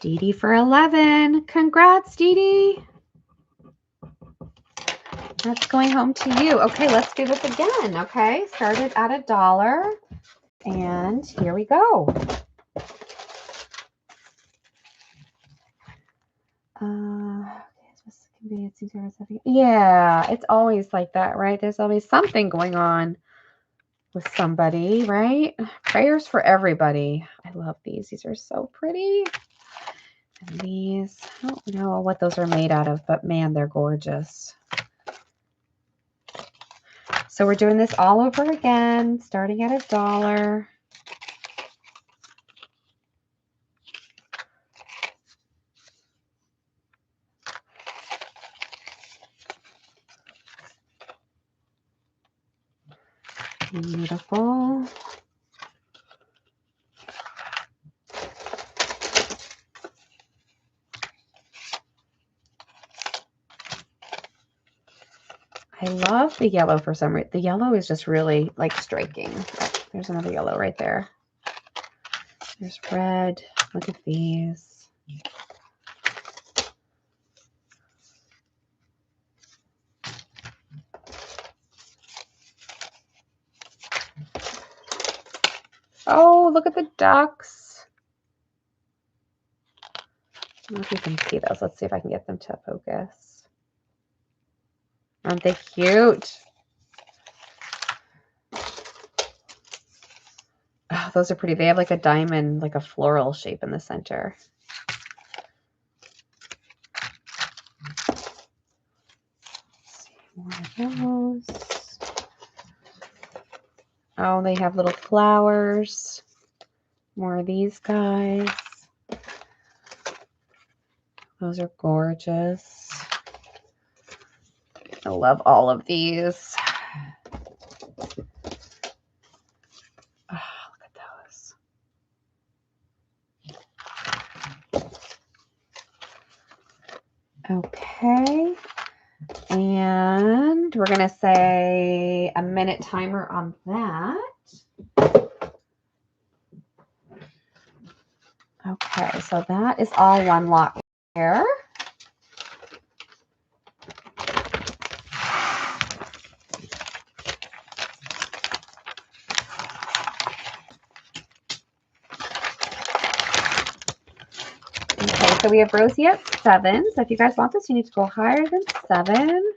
Dee Dee for 11. Congrats, Dee Dee. That's going home to you. Okay, let's do this again. Okay, started at $1. And here we go. Yeah, it's always like that, right? There's always something going on with somebody, right? Prayers for everybody. I love these. These are so pretty. And these, I don't know what those are made out of, but man, they're gorgeous. So we're doing this all over again, starting at $1. Beautiful. I love the yellow for some reason. The yellow is just really like striking. Oh, there's another yellow right there. There's red. Look at these. Oh, look at the ducks. I don't know if you can see those. Let's see if I can get them to focus. Aren't they cute? Oh, those are pretty. They have like a diamond, like a floral shape in the center. Let's see, more of those. Oh, they have little flowers. More of these guys. Those are gorgeous. I love all of these. Oh, look at those. Okay. And we're going to say a minute timer on that. Okay, so that is all one lot here. Okay, so we have Rosie at 7. So if you guys want this, you need to go higher than 7.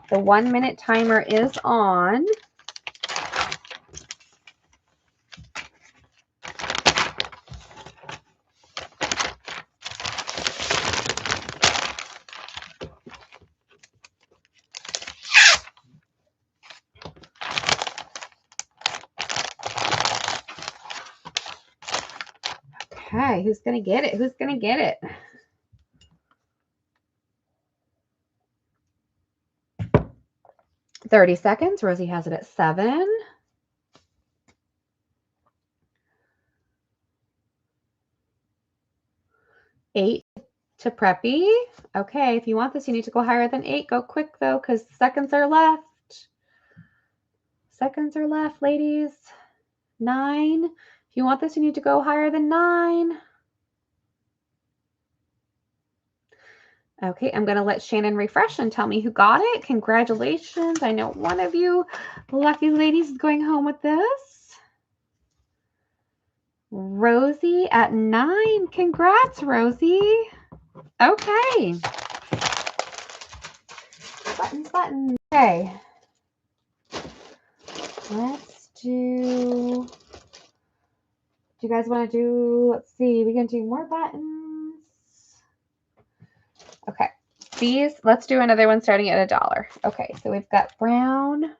The 1 minute timer is on. Okay, who's going to get it? Who's going to get it? $30 seconds. Rosie has it at 7. 8 to Preppy. Okay, if you want this, you need to go higher than 8. Go quick, though, because seconds are left. Seconds are left, ladies. 9. If you want this, you need to go higher than 9. Okay, I'm going to let Shannon refresh and tell me who got it. Congratulations. I know one of you lucky ladies is going home with this. Rosie at 9. Congrats, Rosie. Okay. Buttons. Okay. Let's do you guys want to do, let's see, we can do more buttons. Okay. These, let's do another one starting at $1. Okay, so we've got brown.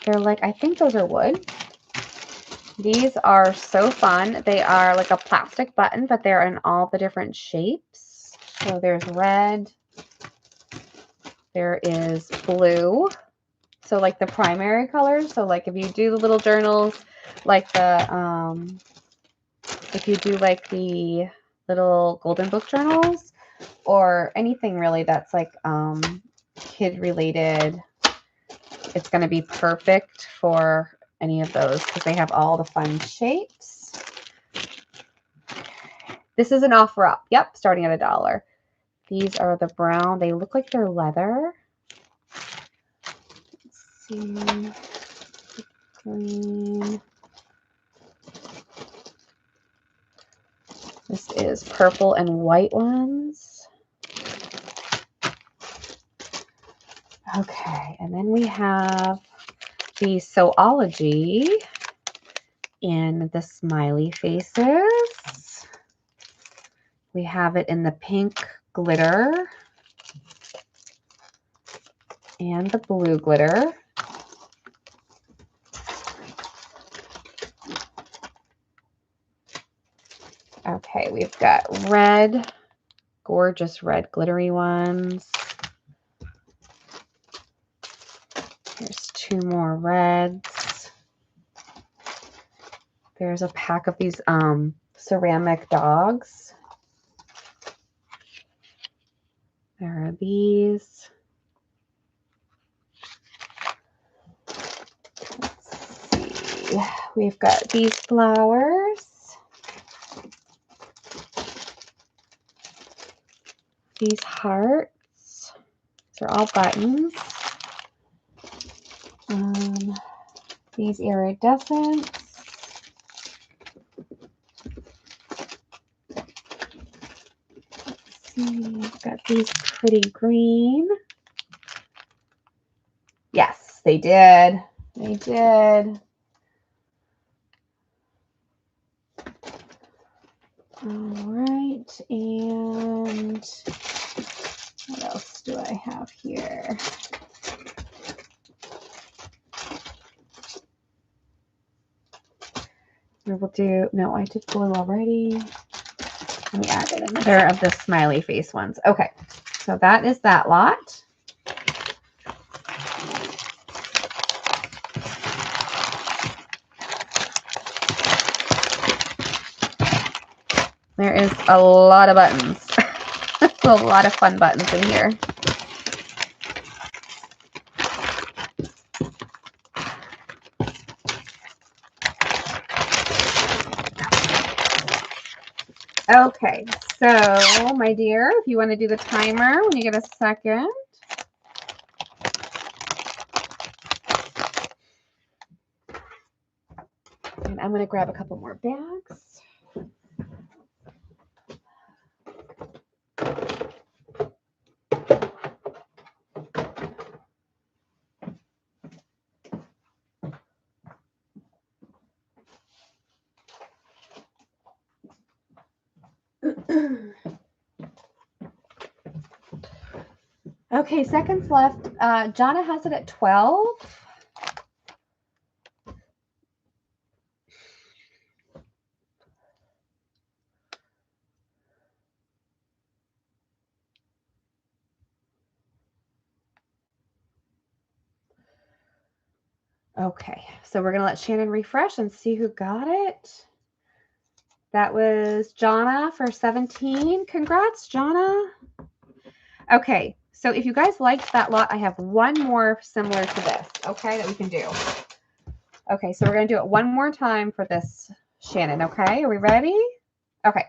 They're like, I think those are wood. These are so fun. They are like a plastic button, but they're in all the different shapes. So there's red. There is blue. So like the primary colors. So like if you do the little journals, like the, if you do like the little golden book journals or anything really that's like kid related, it's going to be perfect for any of those because they have all the fun shapes. This is an offer up. Yep, starting at $1. These are the brown. They look like they're leather. Let's see. Green. This is purple and white ones. Okay, and then we have the Soology in the smiley faces. We have it in the pink glitter and the blue glitter. Okay, we've got red, gorgeous red glittery ones. There's 2 more reds. There's a pack of these ceramic dogs. There are these. Let's see. We've got these flowers. These hearts. These are all buttons. These iridescents. see. I've got these pretty green. Yes, they did. They did. All right, and what else do I have here? We will do, no, I did blue already. Let me add in another of the smiley face ones. Okay, so that is that lot. There is a lot of buttons. A lot of fun buttons in here. Okay, so my dear, if you want to do the timer when you get a second. And I'm going to grab a couple more bags. Okay, seconds left. Jonna has it at 12. Okay, so we're going to let Shannon refresh and see who got it. That was Jonna for 17. Congrats, Jonna. Okay, so if you guys liked that lot, I have one more similar to this, okay, that we can do. Okay, so we're going to do it one more time for this, Shannon, okay? Are we ready? Okay.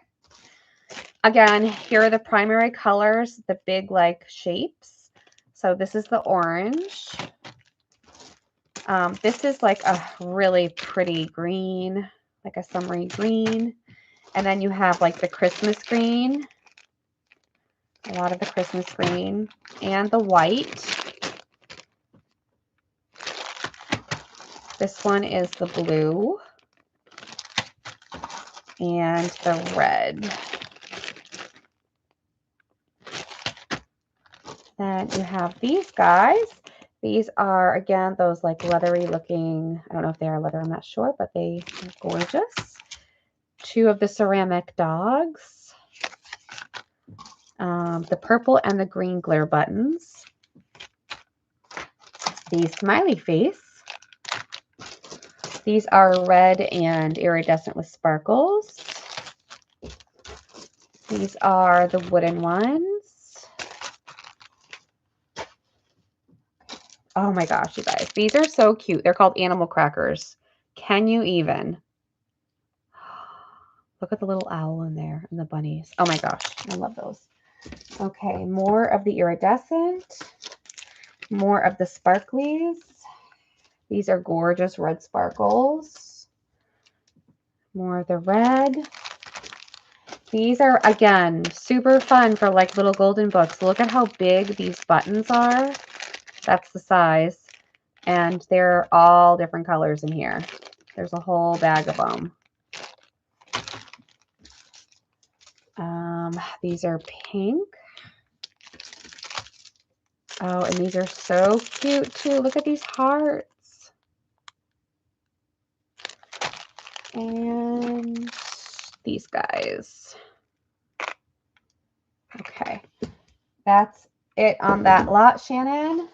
Again, here are the primary colors, the big, like, shapes. So this is the orange. This is like a really pretty green, like a summery green. And then you have like the Christmas green, a lot of the Christmas green, and the white. This one is the blue and the red. Then you have these guys. These are, again, those like leathery looking, I don't know if they are leather, I'm not sure, but they are gorgeous. Two of the ceramic dogs. The purple and the green glare buttons. The smiley face. These are red and iridescent with sparkles. These are the wooden ones. Oh my gosh, you guys. These are so cute. They're called animal crackers. Can you even? Look at the little owl in there and the bunnies. Oh my gosh, I love those. Okay, more of the iridescent. More of the sparklies. These are gorgeous red sparkles. More of the red. These are, again, super fun for like little golden books. Look at how big these buttons are. That's the size. And they're all different colors in here. There's a whole bag of them. These are pink. Oh, and these are so cute too. Look at these hearts. And these guys. Okay. That's it on that lot, Shannon.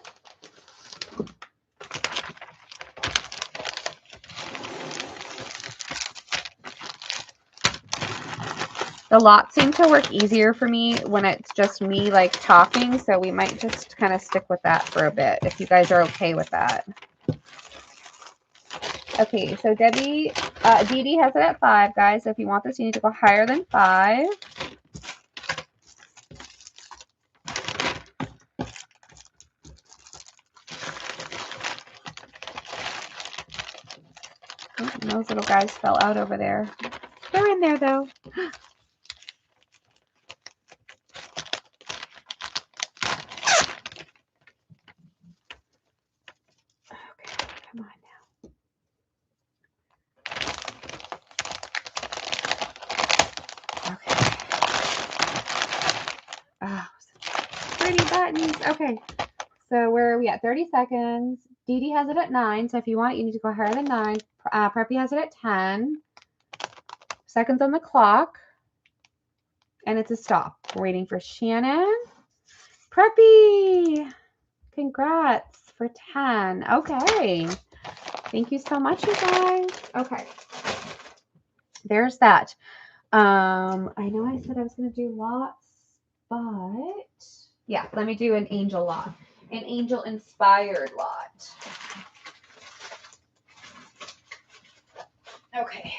The lots seem to work easier for me when it's just me like talking, so we might just kind of stick with that for a bit if you guys are okay with that. Okay, so Dee Dee has it at 5, guys. So if you want this, you need to go higher than 5. Oh, and those little guys fell out over there. They're in there though. Come on now. Okay. Oh, pretty buttons. Okay. So where are we at? 30 seconds. Dee Dee has it at 9. So if you want it, you need to go higher than 9. Preppy has it at 10. Seconds on the clock. And it's a stop. We're waiting for Shannon. Preppy! Congrats for 10. Okay. Thank you so much, you guys. Okay. There's that. I know I said I was going to do lots, but yeah, let me do an angel lot. An angel inspired lot. Okay.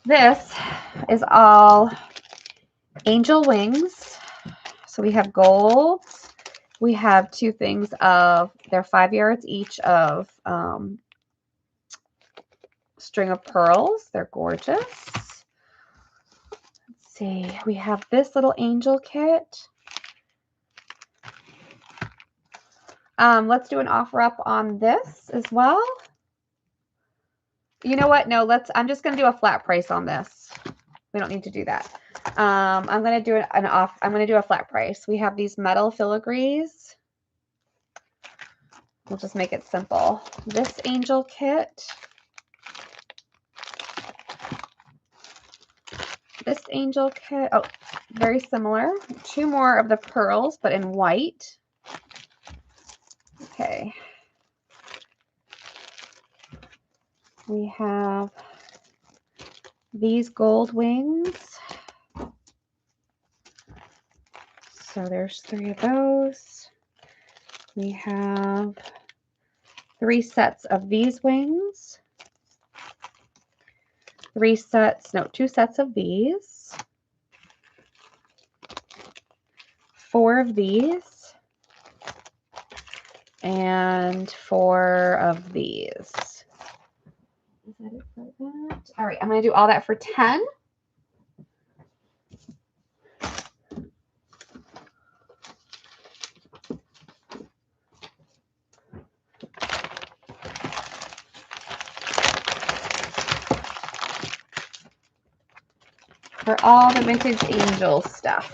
This is all angel wings. So we have golds. We have 2 things of, they're 5 yards each of string of pearls. They're gorgeous. Let's see. We have this little angel kit. Let's do an offer up on this as well. You know what? No, I'm just going to do a flat price on this. We don't need to do that. I'm going to do I'm going to do a flat price. We have these metal filigrees. We'll just make it simple. This angel kit. This angel kit. Oh, very similar. 2 more of the pearls, but in white. Okay. We have these gold wings. So there's 3 of those. We have 3 sets of these wings. 2 sets of these. 4 of these. And 4 of these. Is that it for that? All right, I'm going to do all that for 10. For all the vintage angel stuff.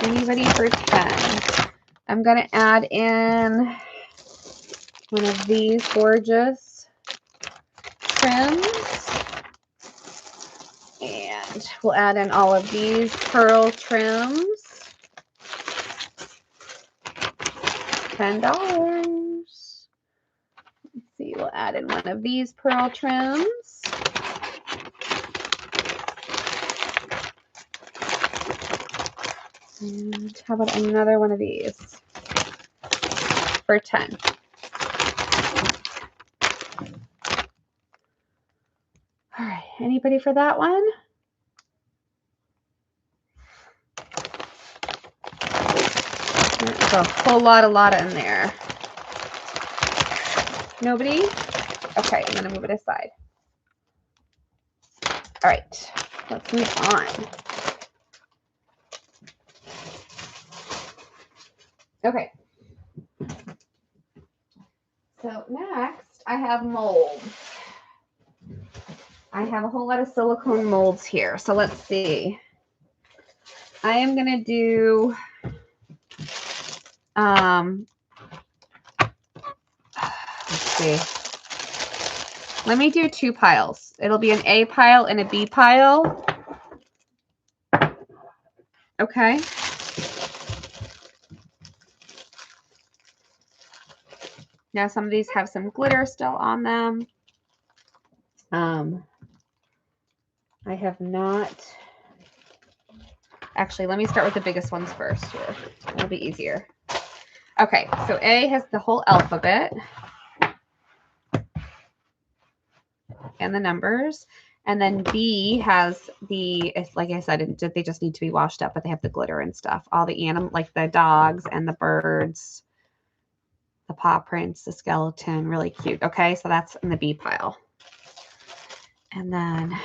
Anybody for 10? I'm going to add in one of these gorgeous trims. And we'll add in all of these pearl trims. $10. Let's see, we'll add in one of these pearl trims. And how about another one of these for 10? All right, anybody for that one? There's a whole lot in there. Nobody? Okay, I'm going to move it aside. All right, let's move on. Okay. So next, I have molds. I have a whole lot of silicone molds here. So let's see. I am going to do let's see. Let me do 2 piles. It'll be an A pile and a B pile. Okay. Now some of these have some glitter still on them. I have not. Actually, let me start with the biggest ones first here. It'll be easier. Okay, so A has the whole alphabet and the numbers. And then B has like I said, they just need to be washed up, but they have the glitter and stuff. All the animals, like the dogs and the birds, the paw prints, the skeleton, really cute. Okay, so that's in the B pile. And then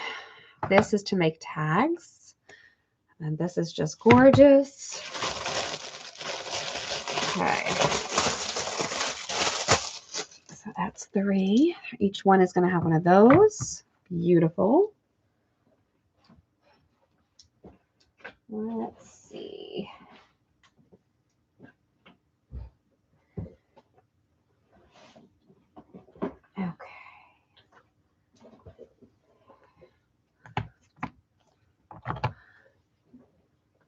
this is to make tags. And this is just gorgeous. Okay. So that's 3. Each one is going to have one of those. Beautiful. Let's see. Okay.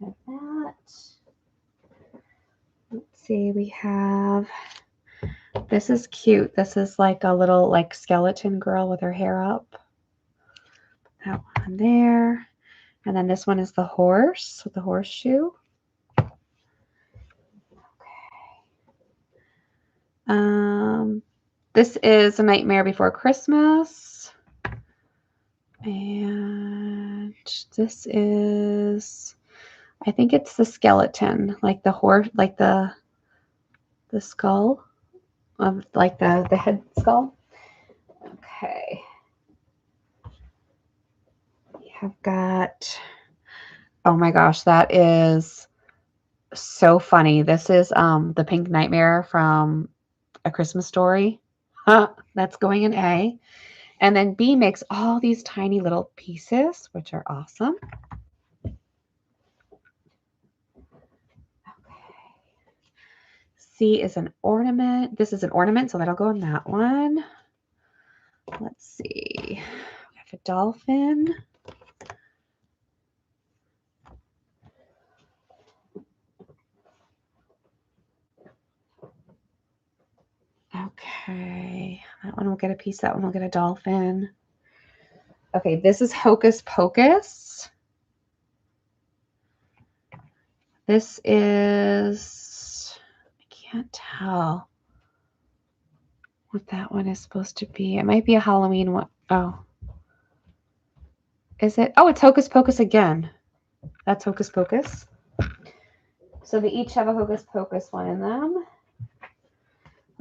Got that. Let's see, we have, this is cute. This is like a little like skeleton girl with her hair up. That one there. And then this one is the horse with the horseshoe. Okay. This is A Nightmare Before Christmas. And this is, I think it's the skeleton, like the horse, like the skull of like the head skull. Okay. We have got, oh my gosh, that is so funny. This is the Pink Nightmare from A Christmas Story. That's going in A. And then B makes all these tiny little pieces, which are awesome. C is an ornament. This is an ornament, so that'll go in that one. Let's see. We have a dolphin. Okay. That one will get a piece. That one will get a dolphin. Okay, this is Hocus Pocus. This is, I can't tell what that one is supposed to be. It might be a Halloween one. Oh. Is it? Oh, it's Hocus Pocus again. That's Hocus Pocus. So they each have a Hocus Pocus one in them.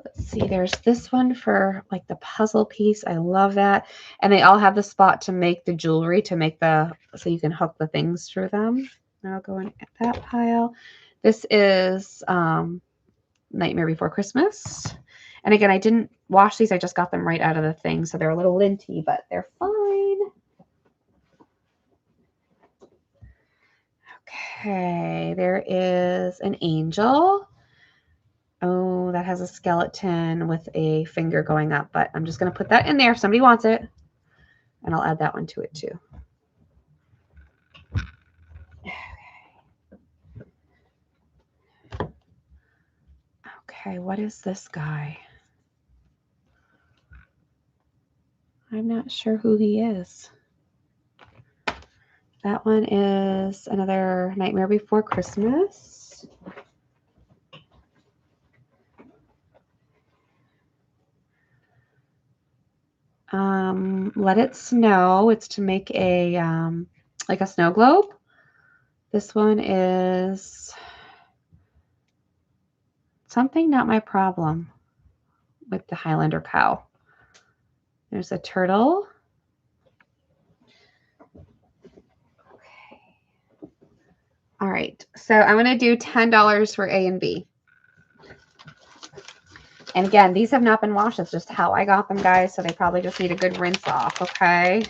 Let's see, there's this one for like the puzzle piece. I love that. And they all have the spot to make the jewelry, to make the, so you can hook the things through them. That'll go in that pile. This is Nightmare Before Christmas. And again, I didn't wash these. I just got them right out of the thing. So they're a little linty, but they're fine. Okay, there is an angel. Oh, that has a skeleton with a finger going up, but I'm just going to put that in there if somebody wants it. And I'll add that one to it too. Okay, what is this guy? I'm not sure who he is. That one is another Nightmare Before Christmas. Let It Snow. It's to make a like a snow globe. This one is Something Not My Problem with the Highlander cow. There's a turtle. Okay. All right. So I'm going to do $10 for A and B. And again, these have not been washed. It's just how I got them, guys. So they probably just need a good rinse off. Okay.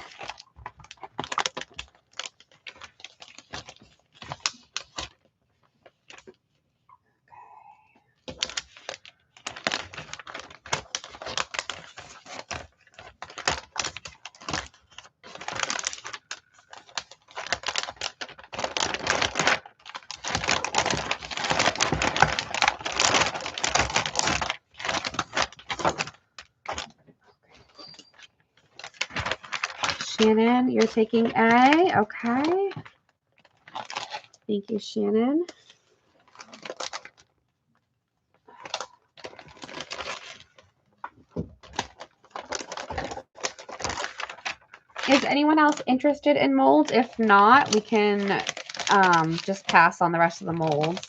Shannon, you're taking A. Okay. Thank you, Shannon. Is anyone else interested in molds? If not, we can just pass on the rest of the molds.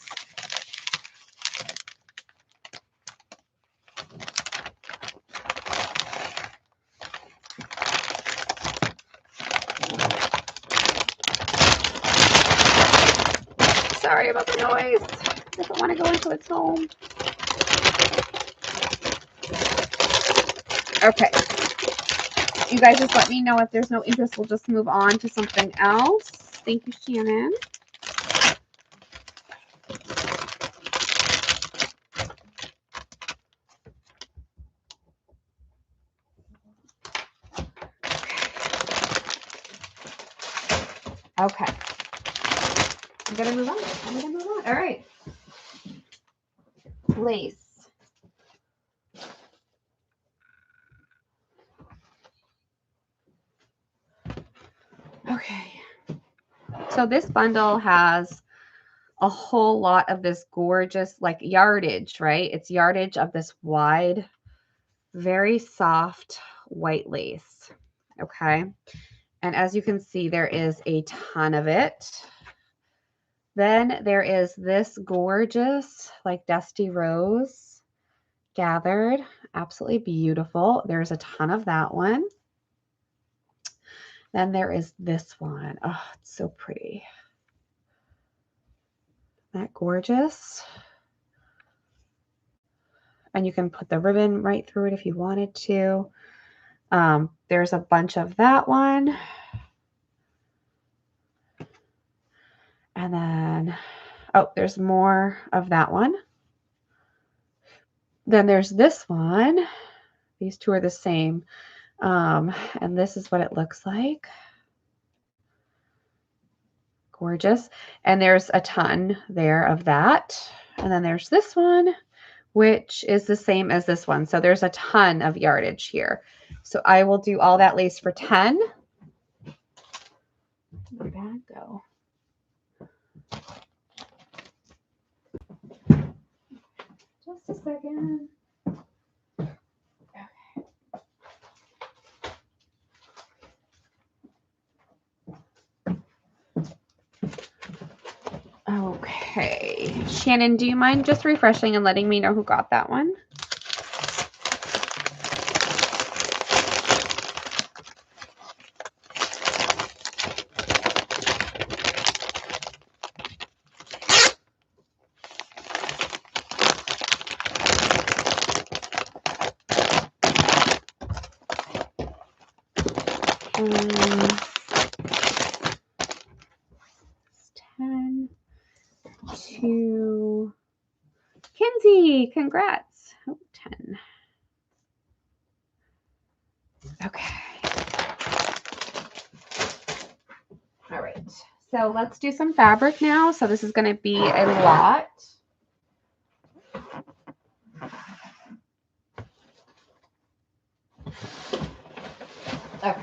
sorry about the noise. Doesn't want to go into its home. Okay. You guys just let me know if there's no interest. We'll just move on to something else. Thank you, Shannon. Okay. I'm going to move on. All right. Lace. Okay. So this bundle has a whole lot of this gorgeous, like, yardage, right? It's yardage of this wide, very soft white lace. Okay. And as you can see, there is a ton of it. Then there is this gorgeous, like, dusty rose gathered. Absolutely beautiful. There's a ton of that one. Then there is this one. Oh, it's so pretty. Isn't that gorgeous? And you can put the ribbon right through it if you wanted to. There's a bunch of that one. And then, oh, there's more of that one. Then there's this one. These two are the same. And this is what it looks like. Gorgeous. And there's a ton there of that. And then there's this one, which is the same as this one. So there's a ton of yardage here. So I will do all that lace for 10. Where'd my bag go? Just a second. Okay. Shannon, do you mind just refreshing and letting me know who got that one? It's 10 to Kinsey. Congrats. Oh, 10. Okay. All right. So let's do some fabric now. So this is going to be a lot. Okay.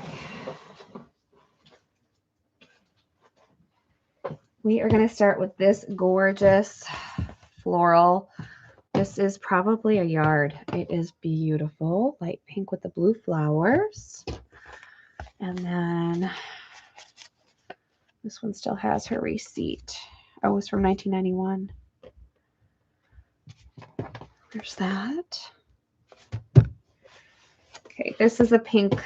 We are going to start with this gorgeous floral. This is probably a yard. It is beautiful. Light pink with the blue flowers. And then this one still has her receipt. Oh, it's from 1991. There's that. Okay, this is a pink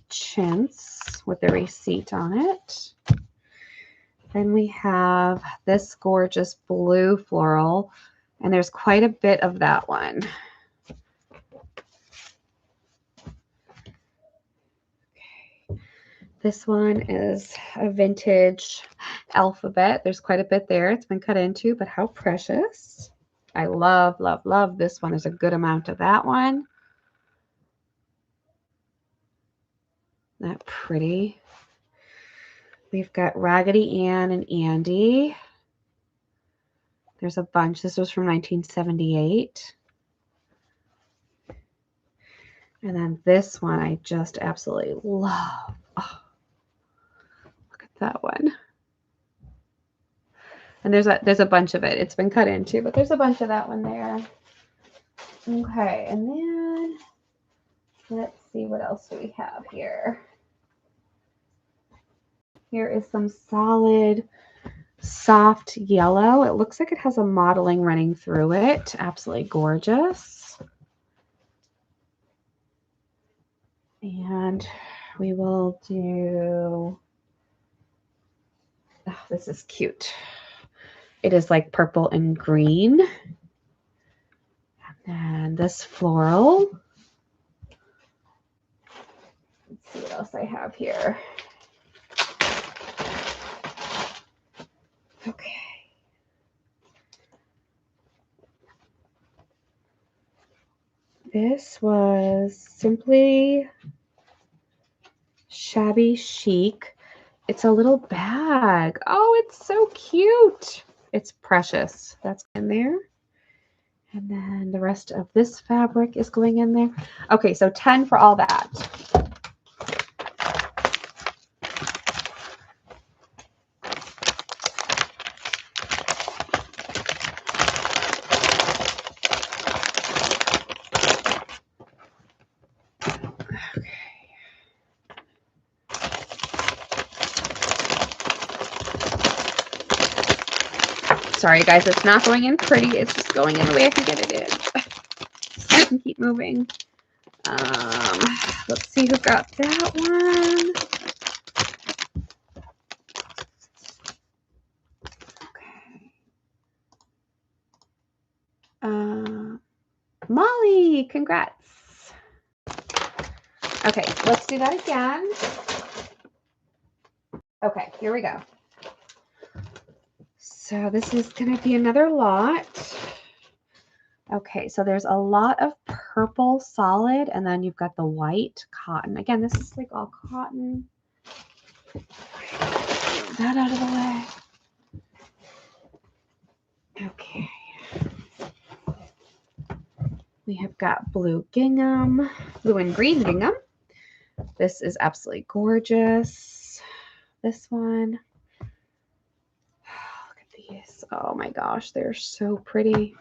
chintz with the receipt on it. Then we have this gorgeous blue floral, and there's quite a bit of that one. Okay. This one is a vintage alphabet. There's quite a bit there. It's been cut into, but how precious. I love, love, love this one. There's a good amount of that one. Isn't that pretty? We've got Raggedy Ann and Andy. There's a bunch. This was from 1978. And then this one I just absolutely love. Oh, look at that one. And there's a bunch of it. It's been cut into, but there's a bunch of that one there. Okay, and then let's see what else do we have here. Here is some solid, soft yellow. It looks like it has a modeling running through it. Absolutely gorgeous. And we will do, oh, this is cute. It is like purple and green. And this floral. Let's see what else I have here. Okay. This was Simply Shabby Chic. It's a little bag. Oh, it's so cute. It's precious. That's in there. And then the rest of this fabric is going in there. Okay, so 10 for all that. Sorry, guys, it's not going in pretty. It's just going in the way I can get it in. So I can keep moving. Let's see who got that one. Okay. Molly, congrats. Okay, let's do that again. Okay, here we go. So this is going to be another lot. Okay, so there's a lot of purple solid, and then you've got the white cotton. Again, this is like all cotton. Get that out of the way. Okay. We have got blue gingham, blue and green gingham. This is absolutely gorgeous. This one. Look at these. Oh my gosh, they're so pretty.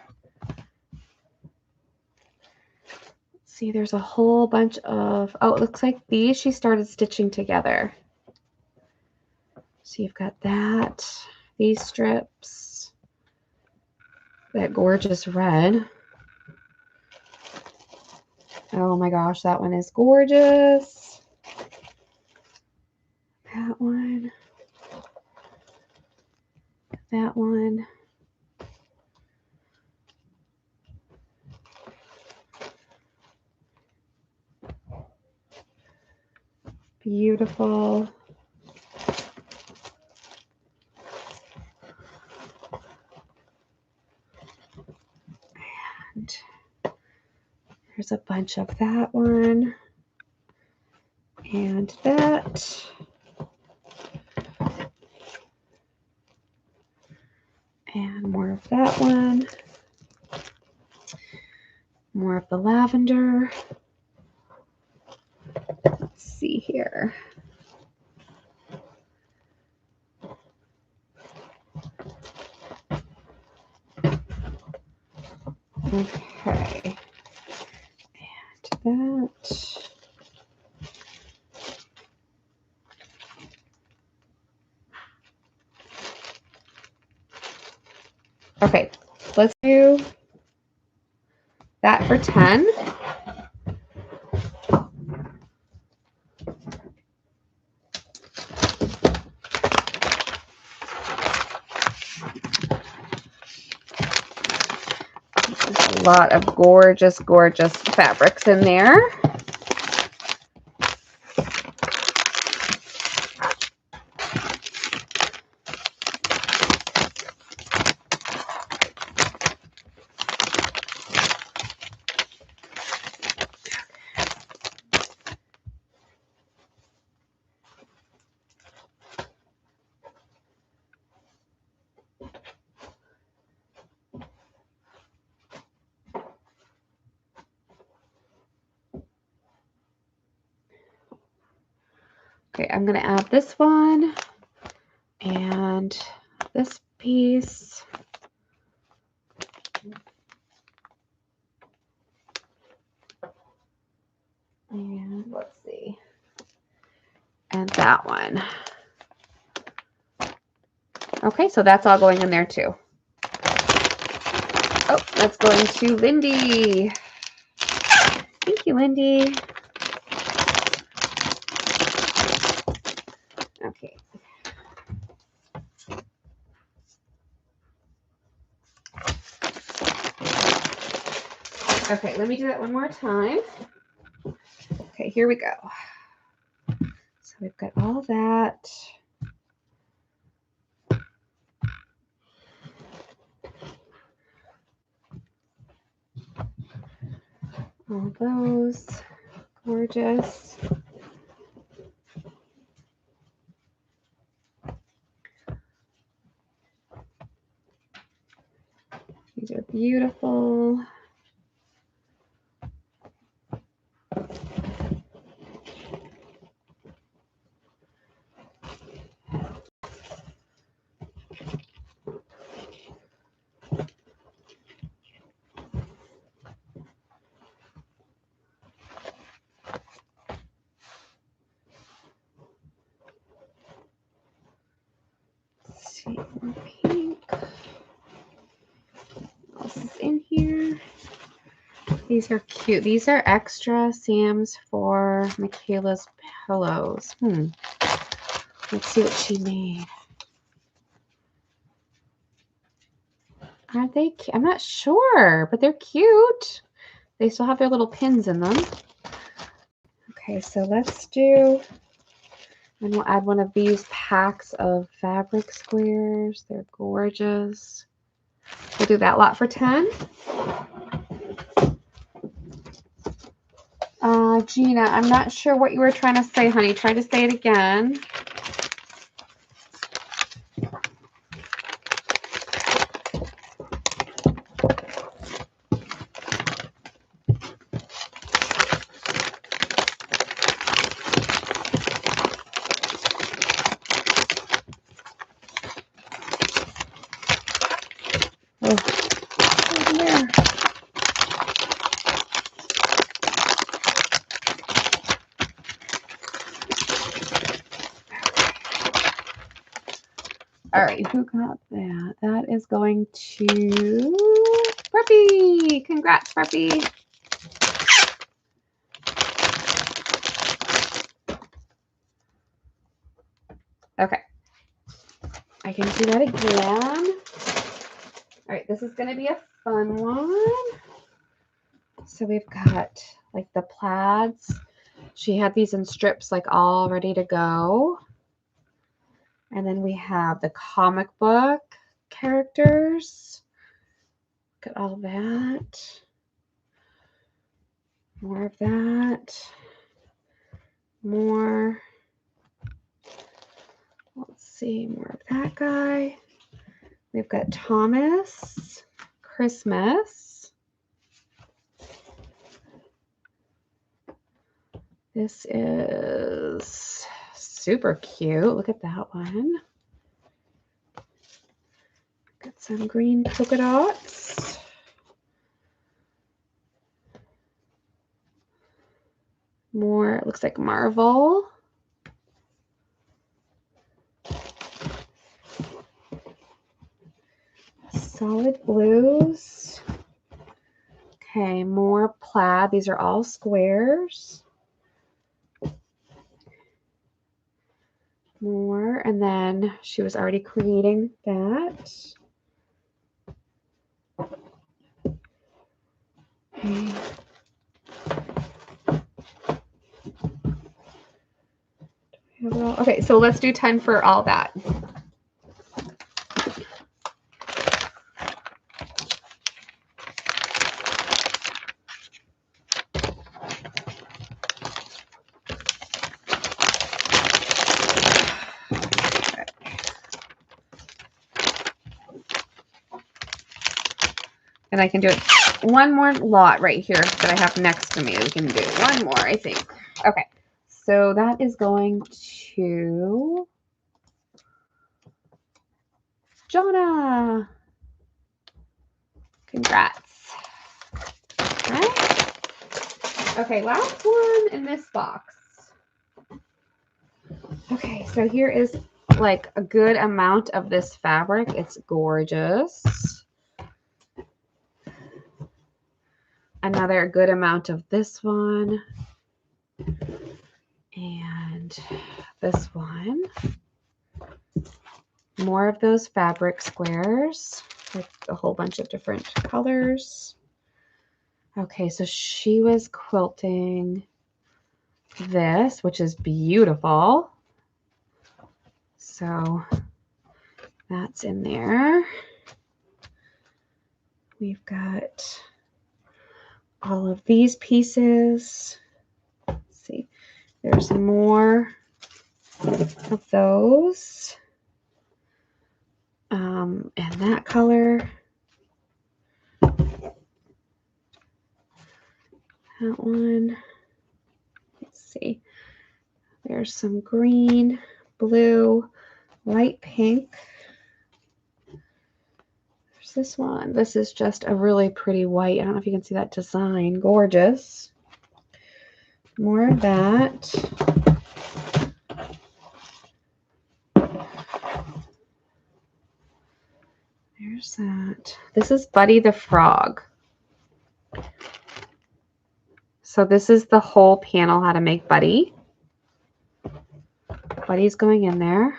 See, there's a whole bunch of, oh, it looks like these she started stitching together. So you've got that, these strips, that gorgeous red. Oh my gosh, that one is gorgeous. That one. That one. Beautiful. And there's a bunch of that one. And that. And more of that one. More of the lavender. Let's see here. Okay. And that. Okay, let's do that for 10. There's a lot of gorgeous, gorgeous fabrics in there. Okay, I'm going to add this one and this piece. And let's see. And that one. Okay, so that's all going in there too. Oh, that's going to Lindy. Thank you, Lindy. Okay. Okay, let me do that one more time. Okay, here we go. So we've got all that. All those. Gorgeous. These are beautiful. Let's see, pink. What else is in here? These are cute. These are extra Sam's for Michaela's pillows. Let's see what she made. Aren't they cute? I'm not sure, but they're cute. They still have their little pins in them. Okay, so let's do, and we'll add one of these packs of fabric squares. They're gorgeous. We'll do that lot for 10. Gina, I'm not sure what you were trying to say, honey. Try to say it again. All right, who got that? That is going to Preppy. Congrats, Preppy. Okay. I can do that again. All right, this is going to be a fun one. So we've got like the plaids. She had these in strips like all ready to go. And then we have the comic book characters. Look at all that. More of that. More. Let's see, more of that guy. We've got Thomas Christmas. This is super cute. Look at that one. Got some green polka dots. More, it looks like Marvel. Solid blues. Okay, more plaid. These are all squares. More, and then she was already creating that. Okay. Okay, so let's do 10 for all that. And I can do it one more lot right here that I have next to me. We can do one more, I think. Okay, so that is going to Jonah. Congrats. Right? Okay, last one in this box. Okay, so here is like a good amount of this fabric. It's gorgeous. Another good amount of this one. And this one. More of those fabric squares with a whole bunch of different colors. Okay, so she was quilting this, which is beautiful. So that's in there. We've got all of these pieces. Let's see, there's more of those. And that color. That one. Let's see. There's some green, blue, light pink. There's this one. This is just a really pretty white. I don't know if you can see that design. Gorgeous. More of that. There's that. This is Buddy the Frog. So this is the whole panel, how to make Buddy. Buddy's going in there.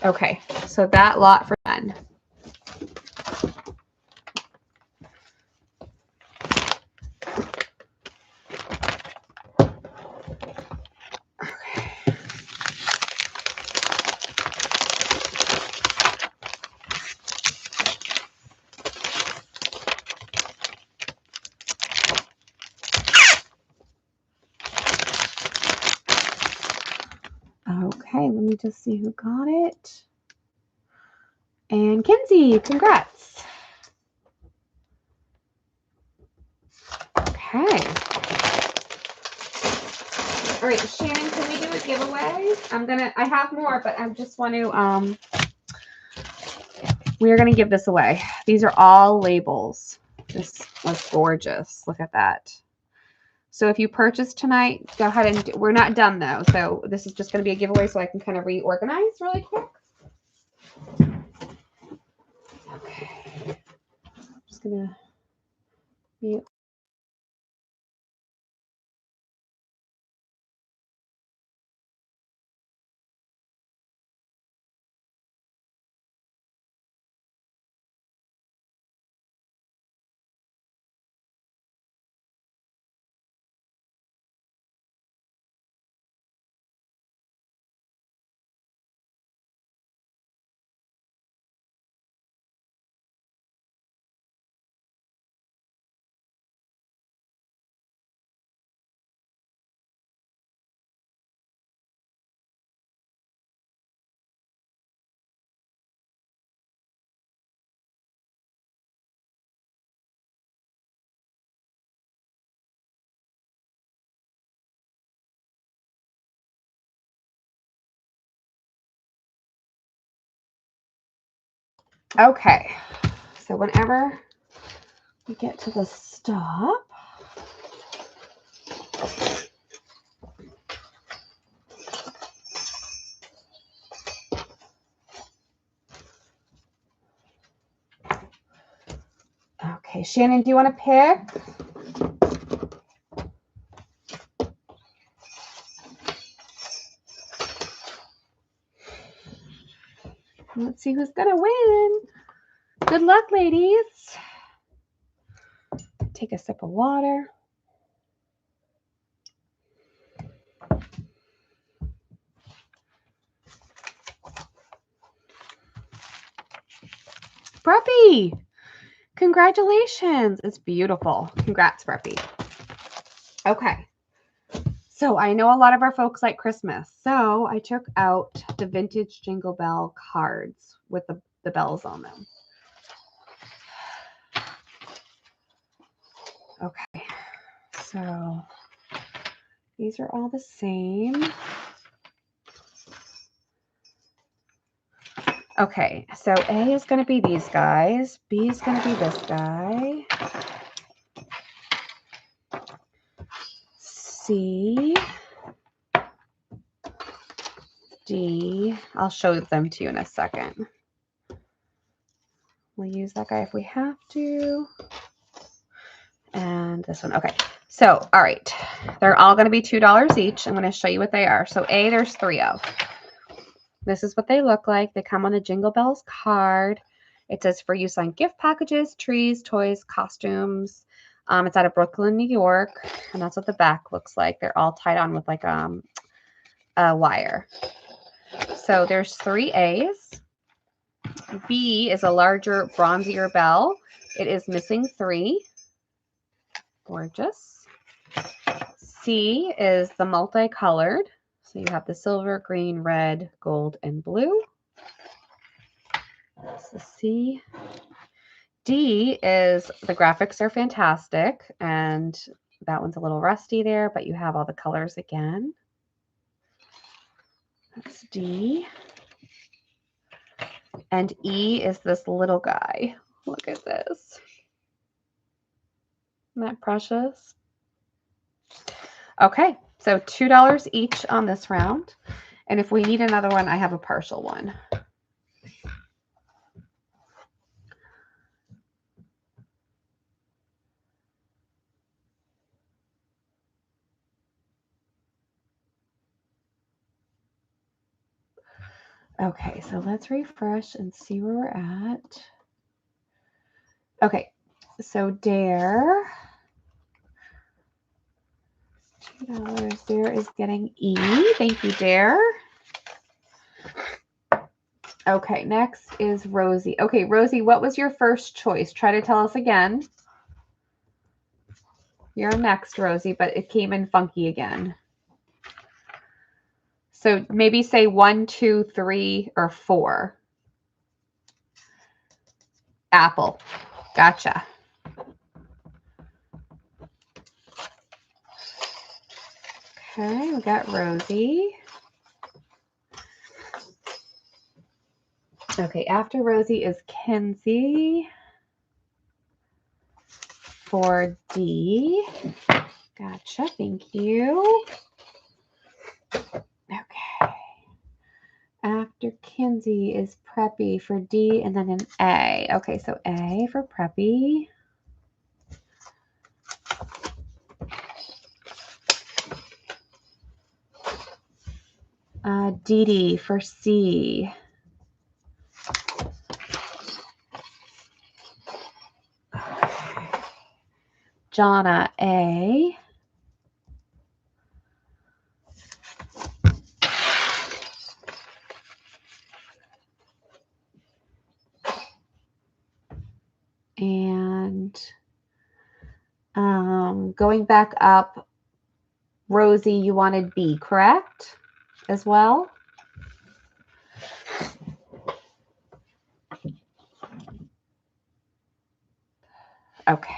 Okay, so that lot for done. Okay, let me just see who got it. And Kinsey, congrats. Okay. All right, Shannon, can we do a giveaway? I have more, but I just want to, we are going to give this away. These are all labels. This was gorgeous. Look at that. So if you purchase tonight, go ahead and we're not done though. So this is just going to be a giveaway so I can kind of reorganize really quick. Okay. I'm just going to mute. Okay. So whenever we get to the stop, okay, Shannon, do you want to pick? Let's see who's going to win. Good luck, ladies. Take a sip of water. Breppy, congratulations. It's beautiful. Congrats, Breppy. Okay. So I know a lot of our folks like Christmas. So I took out the vintage Jingle Bell cards with the bells on them. Okay. So these are all the same. Okay, so A is going to be these guys. B is going to be this guy. C, D. I'll show them to you in a second. We'll use that guy if we have to. And this one. Okay, so, all right. They're all going to be $2 each. I'm going to show you what they are. So A, there's 3 of. This is what they look like. They come on a Jingle Bells card. It says for use on gift packages, trees, toys, costumes. It's out of Brooklyn, New York, and that's what the back looks like. They're all tied on with like a wire. So there's 3 A's. B is a larger, bronzier bell. It is missing 3. Gorgeous. C is the multicolored. So you have the silver, green, red, gold, and blue. That's the C. D is the graphics are fantastic, and that one's a little rusty there, but you have all the colors again. That's D. And E is this little guy. Look at this. Isn't that precious? Okay, so $2 each on this round. And if we need another one, I have a partial one. Okay, so let's refresh and see where we're at. Okay, so Dare, $2. Dare is getting E. Thank you, Dare. Okay, next is Rosie. Okay, Rosie, what was your first choice? Try to tell us again. You're next, Rosie, but it came in funky again. So maybe say 1, 2, 3, or 4. Apple. Gotcha. Okay, we got Rosie. Okay, after Rosie is Kenzie for D. Gotcha, thank you. Okay. After Kenzie is Preppy for D and then an A. Okay, so A for Preppy. Dee Dee for C. Jonna, A. And going back up, Rosie, you wanted B, correct? As well? Okay.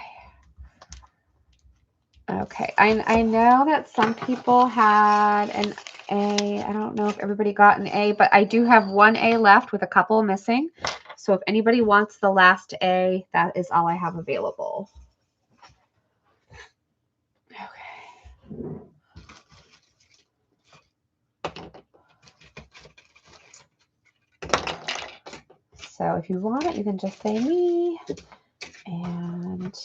Okay. I know that some people had an A. I don't know if everybody got an A, but I do have 1 A left with a couple missing. So if anybody wants the last A, that is all I have available. Okay. So if you want it, you can just say me. And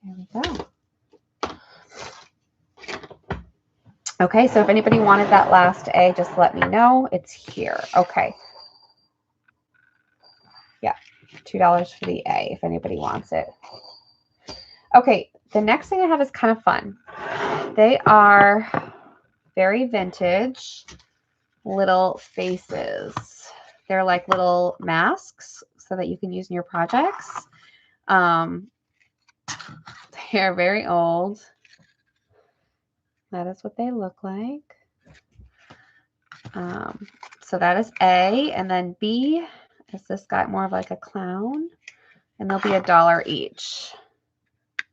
there we go. Okay, so if anybody wanted that last A, just let me know. It's here. Okay. Yeah, $2 for the A if anybody wants it. Okay, the next thing I have is kind of fun. They are very vintage little faces. They're like little masks so that you can use in your projects. They're very old. That is what they look like. So that is A, and then B is this guy, more of like a clown, and they'll be $1 each.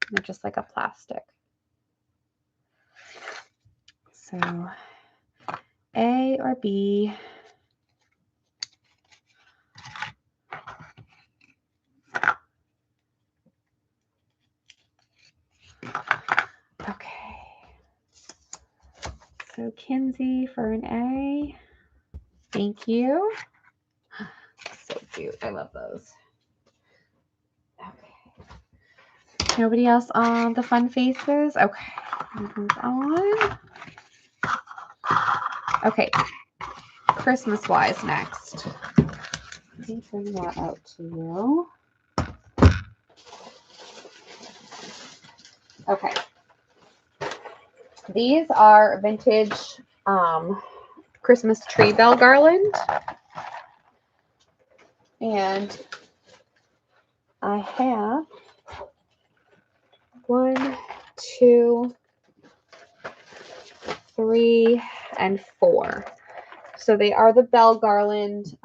They're just like a plastic. So A or B. Okay. So Kinsey for an A. Thank you. So cute. I love those. Okay. Nobody else on the fun faces? Okay. Move on. Okay. Christmas wise next. let me bring that out to you. Okay. These are vintage Christmas tree bell garland. And I have 1, 2, 3, and 4. So they are the bell garland.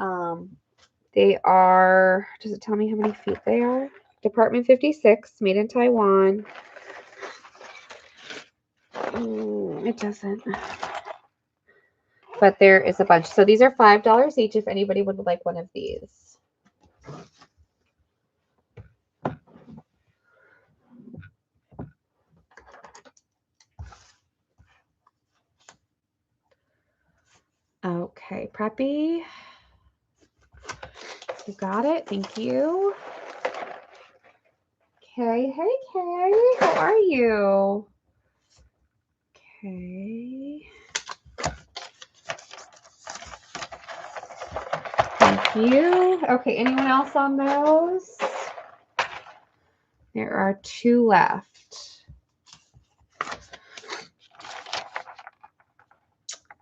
They are, does it tell me how many feet they are? Department 56, made in Taiwan. It doesn't. But there is a bunch. So these are $5 each if anybody would like one of these. Okay, Preppy. You got it. Thank you. Okay. Hey, Kay. How are you? Okay. Thank you. Okay, anyone else on those? There are 2 left.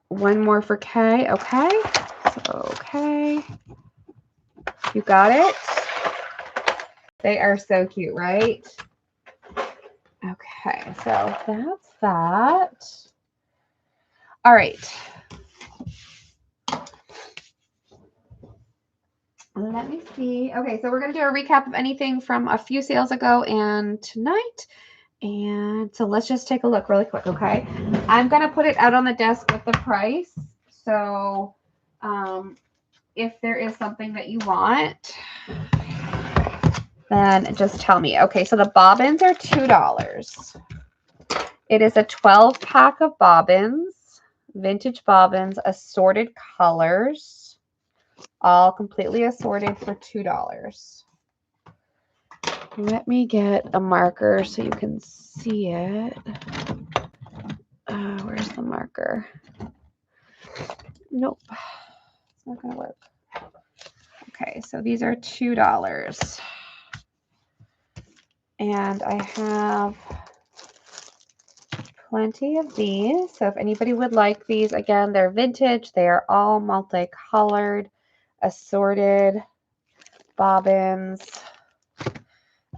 One more for Kay. Okay. Okay. You got it? They are so cute, right? Okay, so that's that. All right. Let me see. Okay, so we're going to do a recap of anything from a few sales ago and tonight. And so let's just take a look really quick, okay? I'm going to put it out on the desk with the price. So if there is something that you want, then just tell me. Okay, so the bobbins are $2. It is a 12-pack of bobbins, vintage bobbins, assorted colors, all completely assorted for $2. Let me get a marker so you can see it. Where's the marker? Nope, it's not gonna work. Okay, so these are $2. And I have plenty of these. So if anybody would like these, again, they're vintage. They are all multicolored, assorted bobbins.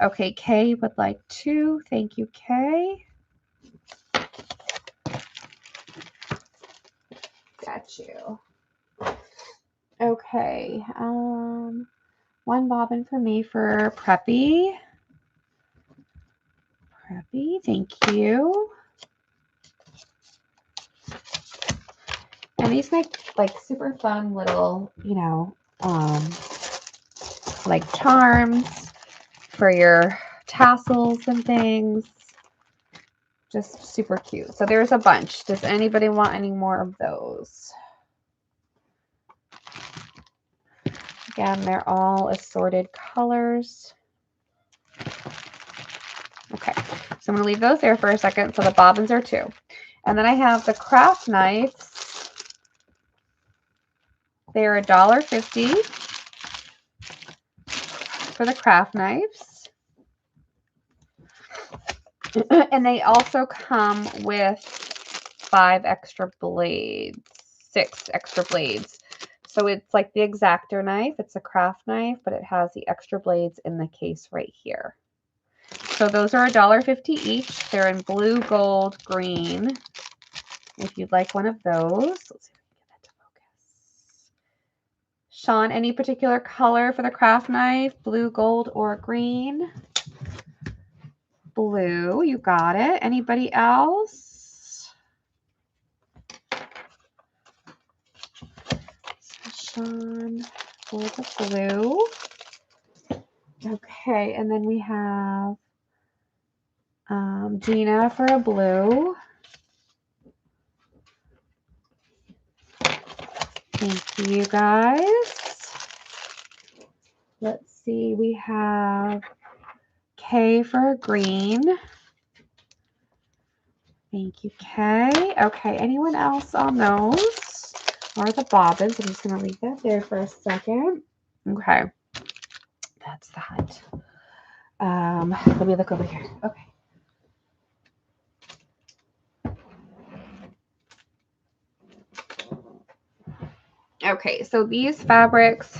Okay, Kay would like 2. Thank you, Kay. Got you. Okay. 1 bobbin for me for Preppy. Preppy, thank you. And these make like super fun little, you know, like charms for your tassels and things. Just super cute. So there's a bunch. Does anybody want any more of those? Again, they're all assorted colors. Okay, so I'm going to leave those there for a second. So the bobbins are 2. And then I have the craft knives. They're $1.50 for the craft knives. And they also come with 5 extra blades, 6 extra blades. So it's like the X-Acto knife. It's a craft knife, but it has the extra blades in the case right here. So those are $1.50 each. They're in blue, gold, green. If you'd like one of those. Let's see if we can get that to focus. Sean, any particular color for the craft knife? Blue, gold, or green? Blue, you got it. Anybody else? Sean for the blue. Okay, and then we have Gina for a blue. Thank you, guys. Let's see, we have Kay for a green. Thank you, Kay. Okay, anyone else on those? Or the bobbins? I'm just going to leave that there for a second. Okay. That's that. Let me look over here. Okay. Okay, so these fabrics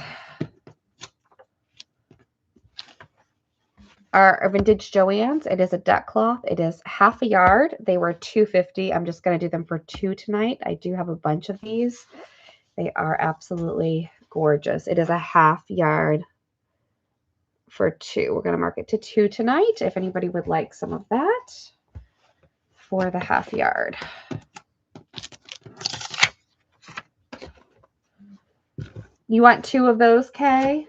are vintage Joann's. It is a duck cloth. It is half a yard. They were $2.50. I'm just going to do them for 2 tonight. I do have a bunch of these. They are absolutely gorgeous. It is a half yard for 2. We're going to mark it to 2 tonight if anybody would like some of that for the half yard. You want 2 of those, Kay?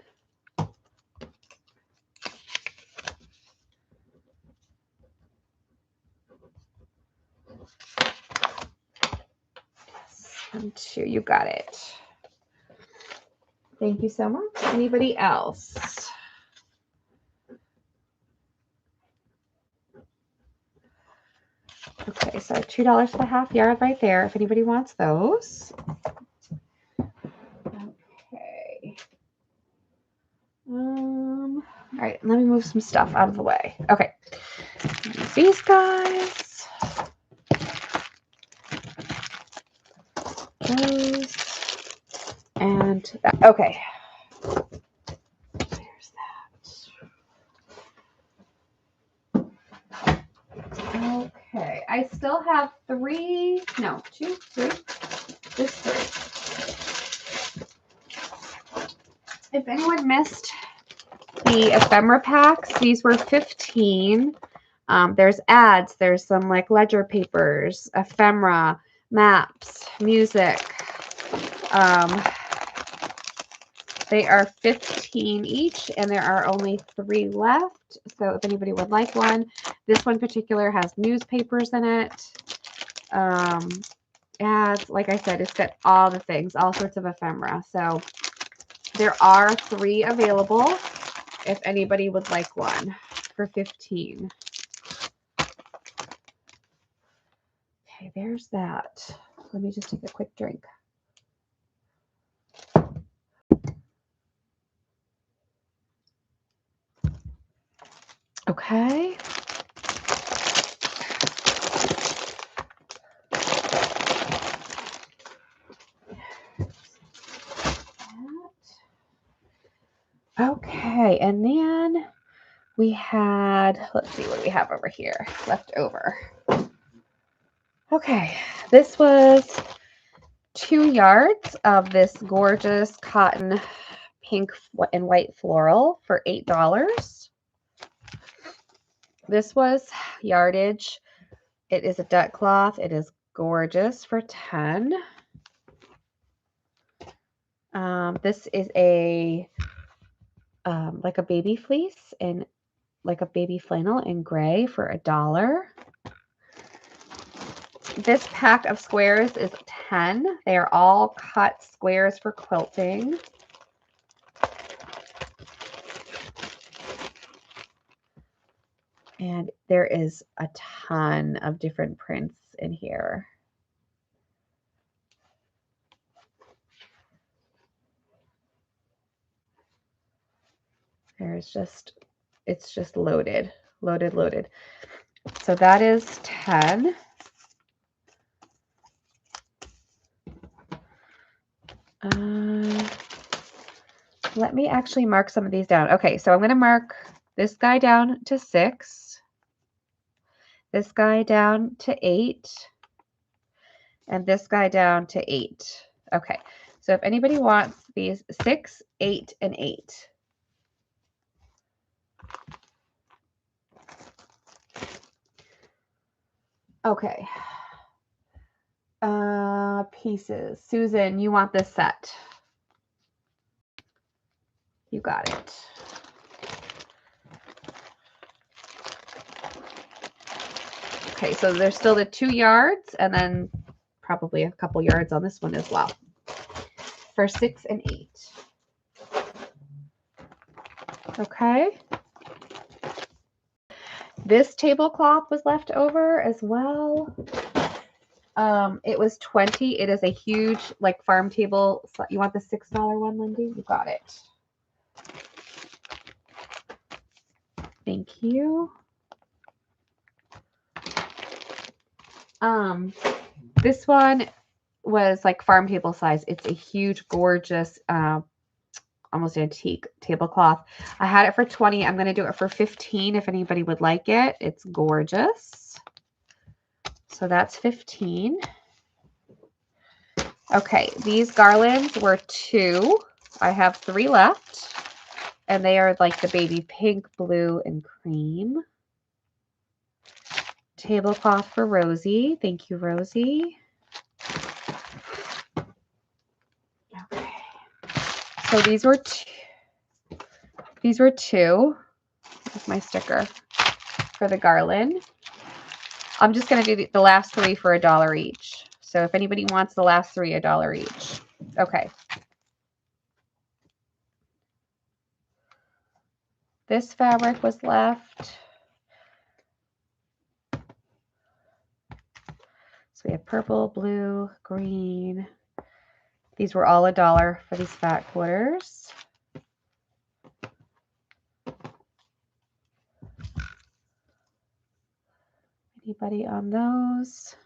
And 2, you got it. Thank you so much. Anybody else? Okay, so $2 for the half yard right there if anybody wants those. Okay. All right, let me move some stuff out of the way. Okay. These guys. Those. And that. Okay. There's that. Okay. I still have 3. No, 2, 3. Just 3. If anyone missed the ephemera packs, these were 15. There's ads, there's some like ledger papers, ephemera, maps, music. They are 15 each, and there are only 3 left. So if anybody would like one, this one in particular has newspapers in it. Ads, like I said, it's got all the things, all sorts of ephemera. So there are 3 available if anybody would like one for 15. Okay, there's that. Let me just take a quick drink. Okay. Okay, and then we had, let's see what we have over here left over. Okay, this was 2 yards of this gorgeous cotton pink and white floral for $8. This was yardage. It is a duck cloth. It is gorgeous for 10. This is a like a baby fleece and like a baby flannel in gray for $1. This pack of squares is 10. They are all cut squares for quilting. And there is a ton of different prints in here. There's just, it's just loaded, loaded, loaded. So that is 10. Let me actually mark some of these down. Okay, so I'm going to mark this guy down to 6, this guy down to 8, and this guy down to 8. Okay, so if anybody wants these 6, 8, and 8. Okay. Pieces. Susan, you want this set. You got it. Okay, so there's still the 2 yards and then probably a couple yards on this one as well for 6 and 8. Okay. This tablecloth was left over as well. It was 20. It is a huge like farm table. So you want the $6 one, Lindy? You got it. Thank you. This one was like farm table size. It's a huge, gorgeous, almost antique tablecloth. I had it for 20. I'm going to do it for 15 if anybody would like it. It's gorgeous. So that's 15. Okay, these garlands were 2. I have 3 left. And they are like the baby pink, blue, and cream. Tablecloth for Rosie. Thank you, Rosie. Okay. So these were 2. These were 2. Here's my sticker for the garland. I'm just going to do the last 3 for $1 each. So if anybody wants the last 3, $1 each. Okay. This fabric was left. So we have purple, blue, green. These were all $1 for these fat quarters. Anybody on those?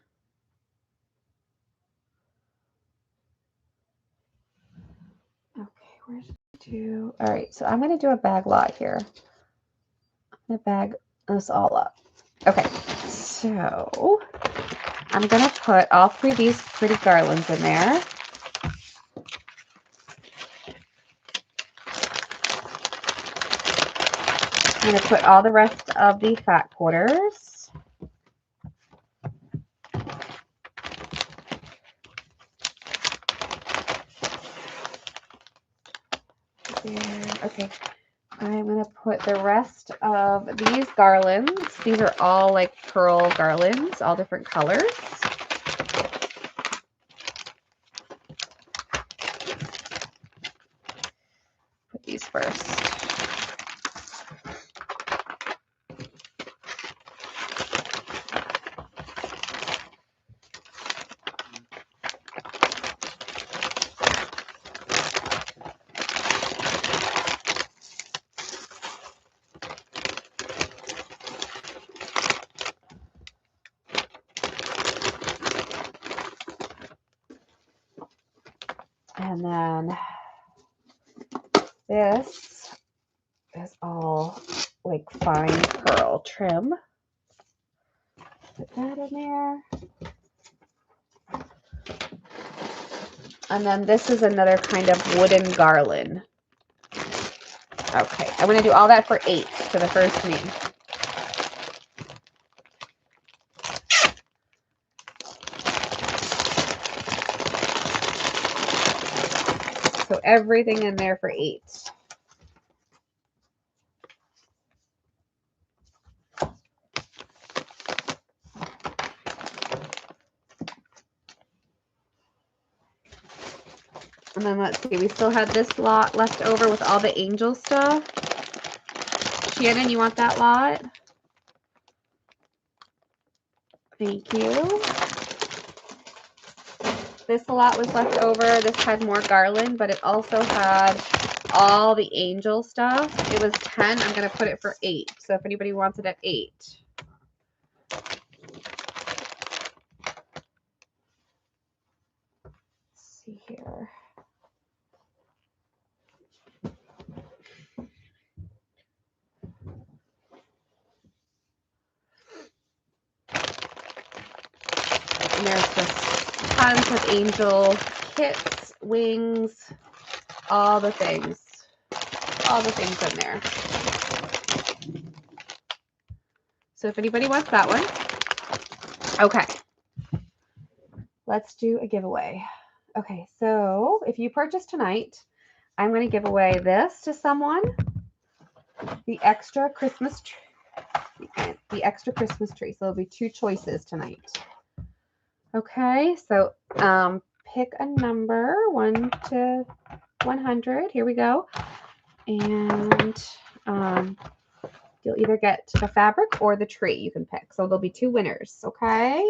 Okay, where's do? All right, so I'm going to do a bag lot here. I'm going to bag this all up. Okay, so I'm going to put all 3 of these pretty garlands in there. I'm going to put all the rest of the fat quarters. There. Okay, I'm going to put the rest of these garlands. These are all like pearl garlands, all different colors. Put these first. And then this is all like fine pearl trim. Put that in there. And then this is another kind of wooden garland. Okay, I'm going to do all that for 8 for the first name. So everything in there for 8. And then let's see, we still had this lot left over with all the angel stuff. Shannon, you want that lot? Thank you. This lot was left over. This had more garland, but it also had all the angel stuff. It was 10. I'm going to put it for 8. So if anybody wants it at 8. Let's see here. And there's just tons of angel kits, wings, all the things in there. So if anybody wants that one. Okay. Let's do a giveaway. Okay, so if you purchase tonight, I'm going to give away this to someone. The extra Christmas tree. The extra Christmas tree. So there'll be 2 choices tonight. Okay, so pick a number 1 to 100. Here we go. And you'll either get the fabric or the tree. You can pick. So there'll be 2 winners. Okay.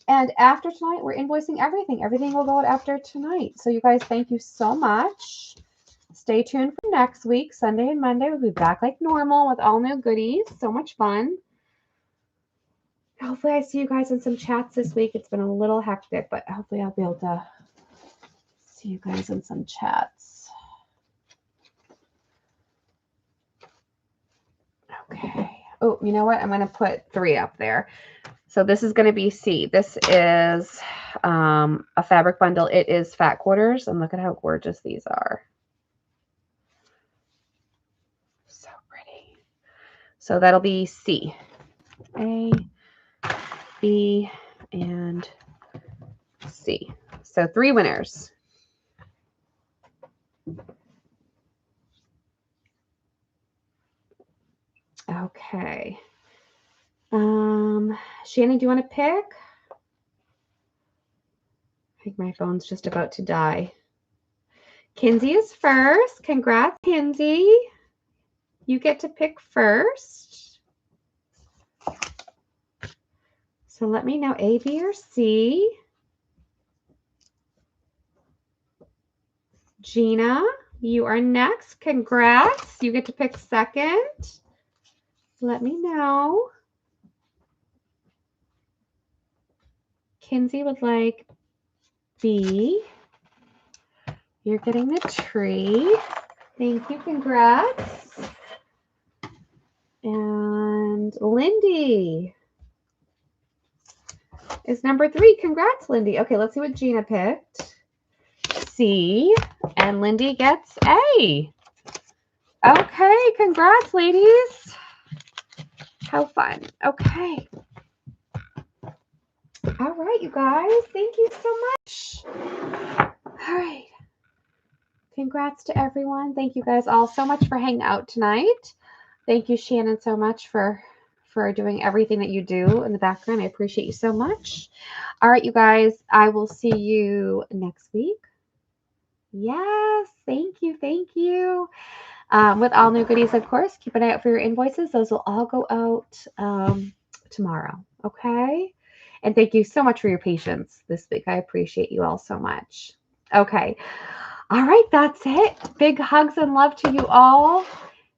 And after tonight, we're invoicing everything. Everything will go out after tonight. So you guys, thank you so much. stay tuned for next week. Sunday and Monday we'll be back like normal with all new goodies. So much fun. Hopefully I see you guys in some chats this week. It's been a little hectic, but hopefully I'll be able to see you guys in some chats. Okay. Oh, you know what? I'm going to put 3 up there. So this is going to be C. This is a fabric bundle. It is fat quarters. And look at how gorgeous these are. So pretty. So that'll be C. A, B, and C. So 3 winners. Okay. Shannon, do you want to pick? I think my phone's just about to die. Kinsey is first. Congrats, Kinsey. You get to pick first. So let me know A, B, or C. Gina, you are next. Congrats. You get to pick second. Let me know. Kinsey would like B. You're getting the tree. Thank you. Congrats. And Lindy is number 3. Congrats, Lindy. Okay, let's see what Gina picked. C. And Lindy gets A. Okay, congrats, ladies. How fun. Okay. All right, you guys. Thank you so much. All right. Congrats to everyone. Thank you guys all so much for hanging out tonight. Thank you, Shannon, so much for doing everything that you do in the background. I appreciate you so much. All right, you guys. I will see you next week. Yes. Thank you. Thank you. With all new goodies, of course. Keep an eye out for your invoices. Those will all go out tomorrow. Okay. And thank you so much for your patience this week. I appreciate you all so much. Okay. All right. That's it. Big hugs and love to you all.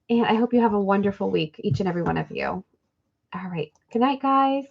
And I hope you have a wonderful week, each and every one of you. All right. Good night, guys.